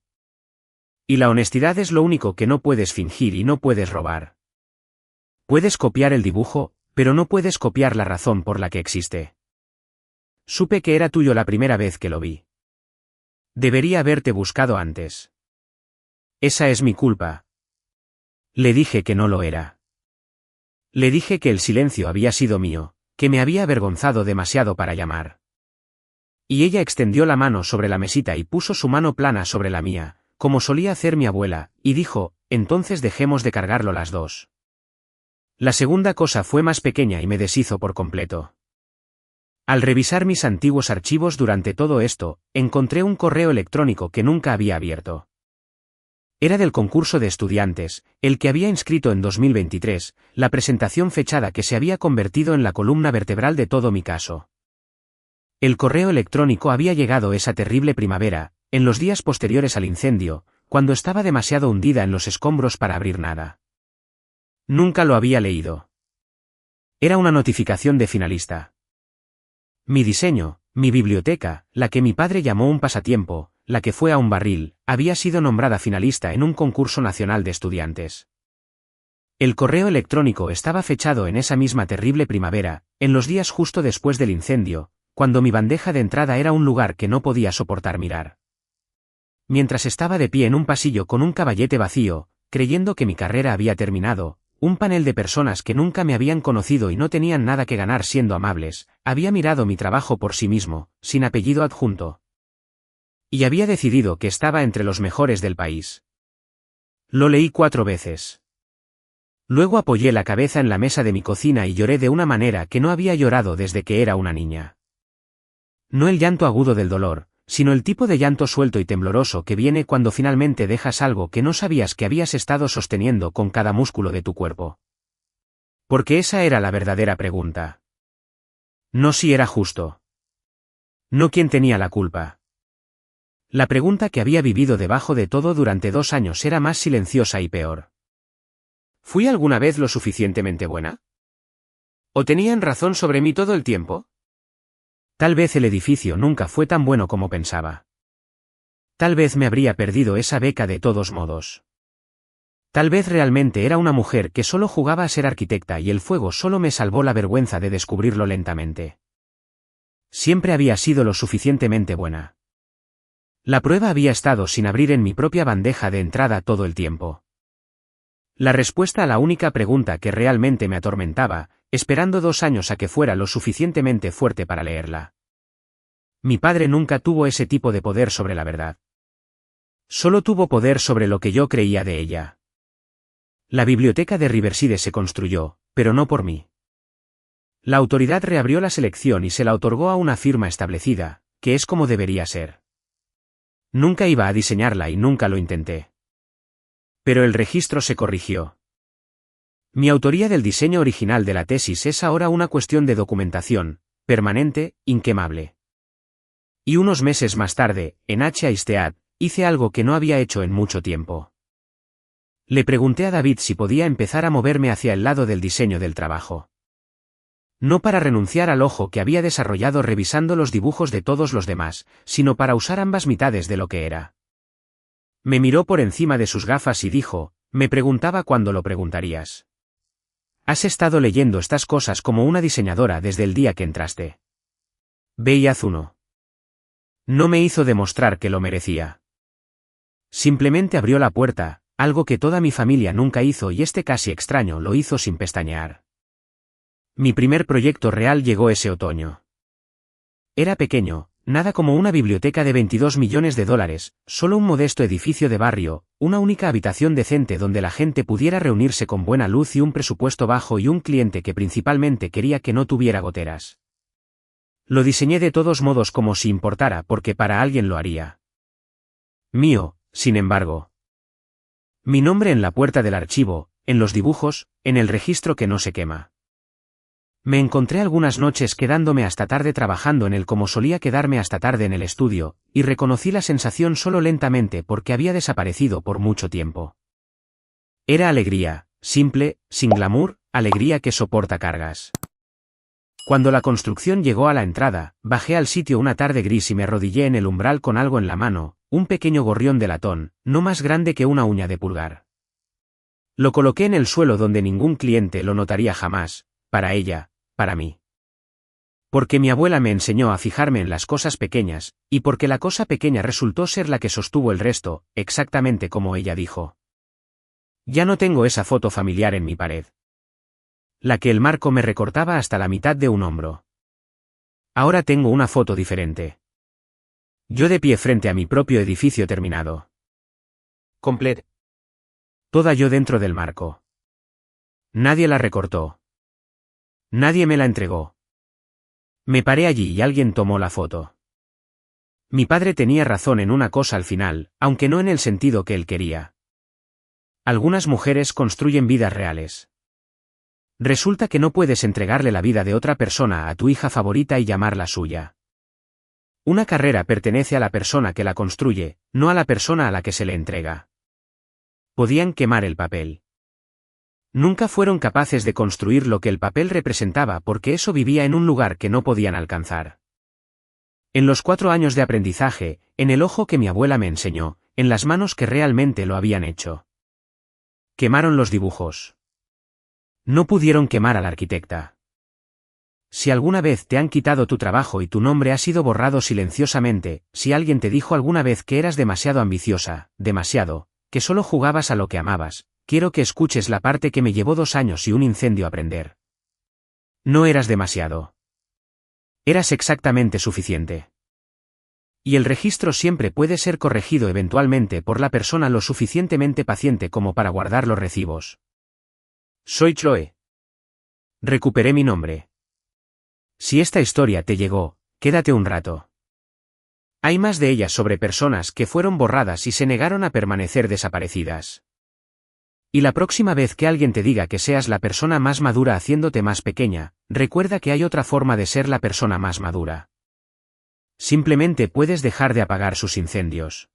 Speaker 1: Y la honestidad es lo único que no puedes fingir y no puedes robar. Puedes copiar el dibujo, pero no puedes copiar la razón por la que existe. Supe que era tuyo la primera vez que lo vi. Debería haberte buscado antes. Esa es mi culpa. Le dije que no lo era. Le dije que el silencio había sido mío, que me había avergonzado demasiado para llamar. Y ella extendió la mano sobre la mesita y puso su mano plana sobre la mía, como solía hacer mi abuela, y dijo, entonces dejemos de cargarlo las dos. La segunda cosa fue más pequeña y me deshizo por completo. Al revisar mis antiguos archivos durante todo esto, encontré un correo electrónico que nunca había abierto. Era del concurso de estudiantes, el que había inscrito en 2023, la presentación fechada que se había convertido en la columna vertebral de todo mi caso. El correo electrónico había llegado esa terrible primavera, en los días posteriores al incendio, cuando estaba demasiado hundida en los escombros para abrir nada. Nunca lo había leído. Era una notificación de finalista. Mi diseño, mi biblioteca, la que mi padre llamó un pasatiempo, la que fue a un barril, había sido nombrada finalista en un concurso nacional de estudiantes. El correo electrónico estaba fechado en esa misma terrible primavera, en los días justo después del incendio, cuando mi bandeja de entrada era un lugar que no podía soportar mirar. Mientras estaba de pie en un pasillo con un caballete vacío, creyendo que mi carrera había terminado, un panel de personas que nunca me habían conocido y no tenían nada que ganar siendo amables, había mirado mi trabajo por sí mismo, sin apellido adjunto. Y había decidido que estaba entre los mejores del país. Lo leí 4 veces. Luego apoyé la cabeza en la mesa de mi cocina y lloré de una manera que no había llorado desde que era una niña. No el llanto agudo del dolor, sino el tipo de llanto suelto y tembloroso que viene cuando finalmente dejas algo que no sabías que habías estado sosteniendo con cada músculo de tu cuerpo. Porque esa era la verdadera pregunta. No si era justo. No quién tenía la culpa. La pregunta que había vivido debajo de todo durante 2 años era más silenciosa y peor. ¿Fui alguna vez lo suficientemente buena? ¿O tenían razón sobre mí todo el tiempo? Tal vez el edificio nunca fue tan bueno como pensaba. Tal vez me habría perdido esa beca de todos modos. Tal vez realmente era una mujer que solo jugaba a ser arquitecta y el fuego solo me salvó la vergüenza de descubrirlo lentamente. Siempre había sido lo suficientemente buena. La prueba había estado sin abrir en mi propia bandeja de entrada todo el tiempo. La respuesta a la única pregunta que realmente me atormentaba, esperando 2 años a que fuera lo suficientemente fuerte para leerla. Mi padre nunca tuvo ese tipo de poder sobre la verdad. Solo tuvo poder sobre lo que yo creía de ella. La biblioteca de Riverside se construyó, pero no por mí. La autoridad reabrió la selección y se la otorgó a una firma establecida, que es como debería ser. Nunca iba a diseñarla y nunca lo intenté. Pero el registro se corrigió. Mi autoría del diseño original de la tesis es ahora una cuestión de documentación, permanente, inquemable. Y unos meses más tarde, en H. hice algo que no había hecho en mucho tiempo. Le pregunté a David si podía empezar a moverme hacia el lado del diseño del trabajo. No para renunciar al ojo que había desarrollado revisando los dibujos de todos los demás, sino para usar ambas mitades de lo que era. Me miró por encima de sus gafas y dijo, me preguntaba cuándo lo preguntarías. Has estado leyendo estas cosas como una diseñadora desde el día que entraste. Ve y haz uno. No me hizo demostrar que lo merecía. Simplemente abrió la puerta, algo que toda mi familia nunca hizo y este casi extraño lo hizo sin pestañear. Mi primer proyecto real llegó ese otoño. Era pequeño, nada como una biblioteca de $22 millones, solo un modesto edificio de barrio, una única habitación decente donde la gente pudiera reunirse con buena luz y un presupuesto bajo y un cliente que principalmente quería que no tuviera goteras. Lo diseñé de todos modos como si importara porque para alguien lo haría. Mío, sin embargo. Mi nombre en la puerta del archivo, en los dibujos, en el registro que no se quema. Me encontré algunas noches quedándome hasta tarde trabajando en él como solía quedarme hasta tarde en el estudio, y reconocí la sensación solo lentamente porque había desaparecido por mucho tiempo. Era alegría, simple, sin glamour, alegría que soporta cargas. Cuando la construcción llegó a la entrada, bajé al sitio una tarde gris y me arrodillé en el umbral con algo en la mano, un pequeño gorrión de latón, no más grande que una uña de pulgar. Lo coloqué en el suelo donde ningún cliente lo notaría jamás, para ella, para mí. Porque mi abuela me enseñó a fijarme en las cosas pequeñas, y porque la cosa pequeña resultó ser la que sostuvo el resto, exactamente como ella dijo. Ya no tengo esa foto familiar en mi pared. La que el marco me recortaba hasta la mitad de un hombro. Ahora tengo una foto diferente. Yo de pie frente a mi propio edificio terminado. Completo. Toda yo dentro del marco. Nadie la recortó. Nadie me la entregó. Me paré allí y alguien tomó la foto. Mi padre tenía razón en una cosa al final, aunque no en el sentido que él quería. Algunas mujeres construyen vidas reales. Resulta que no puedes entregarle la vida de otra persona a tu hija favorita y llamarla suya. Una carrera pertenece a la persona que la construye, no a la persona a la que se le entrega. Podían quemar el papel. Nunca fueron capaces de construir lo que el papel representaba porque eso vivía en un lugar que no podían alcanzar. En los 4 años de aprendizaje, en el ojo que mi abuela me enseñó, en las manos que realmente lo habían hecho. Quemaron los dibujos. No pudieron quemar a la arquitecta. Si alguna vez te han quitado tu trabajo y tu nombre ha sido borrado silenciosamente, si alguien te dijo alguna vez que eras demasiado ambiciosa, demasiado, que solo jugabas a lo que amabas, quiero que escuches la parte que me llevó 2 años y un incendio aprender. No eras demasiado. Eras exactamente suficiente. Y el registro siempre puede ser corregido eventualmente por la persona lo suficientemente paciente como para guardar los recibos. Soy Chloe. Recuperé mi nombre. Si esta historia te llegó, quédate un rato. Hay más de ellas sobre personas que fueron borradas y se negaron a permanecer desaparecidas. Y la próxima vez que alguien te diga que seas la persona más madura haciéndote más pequeña, recuerda que hay otra forma de ser la persona más madura. Simplemente puedes dejar de apagar sus incendios.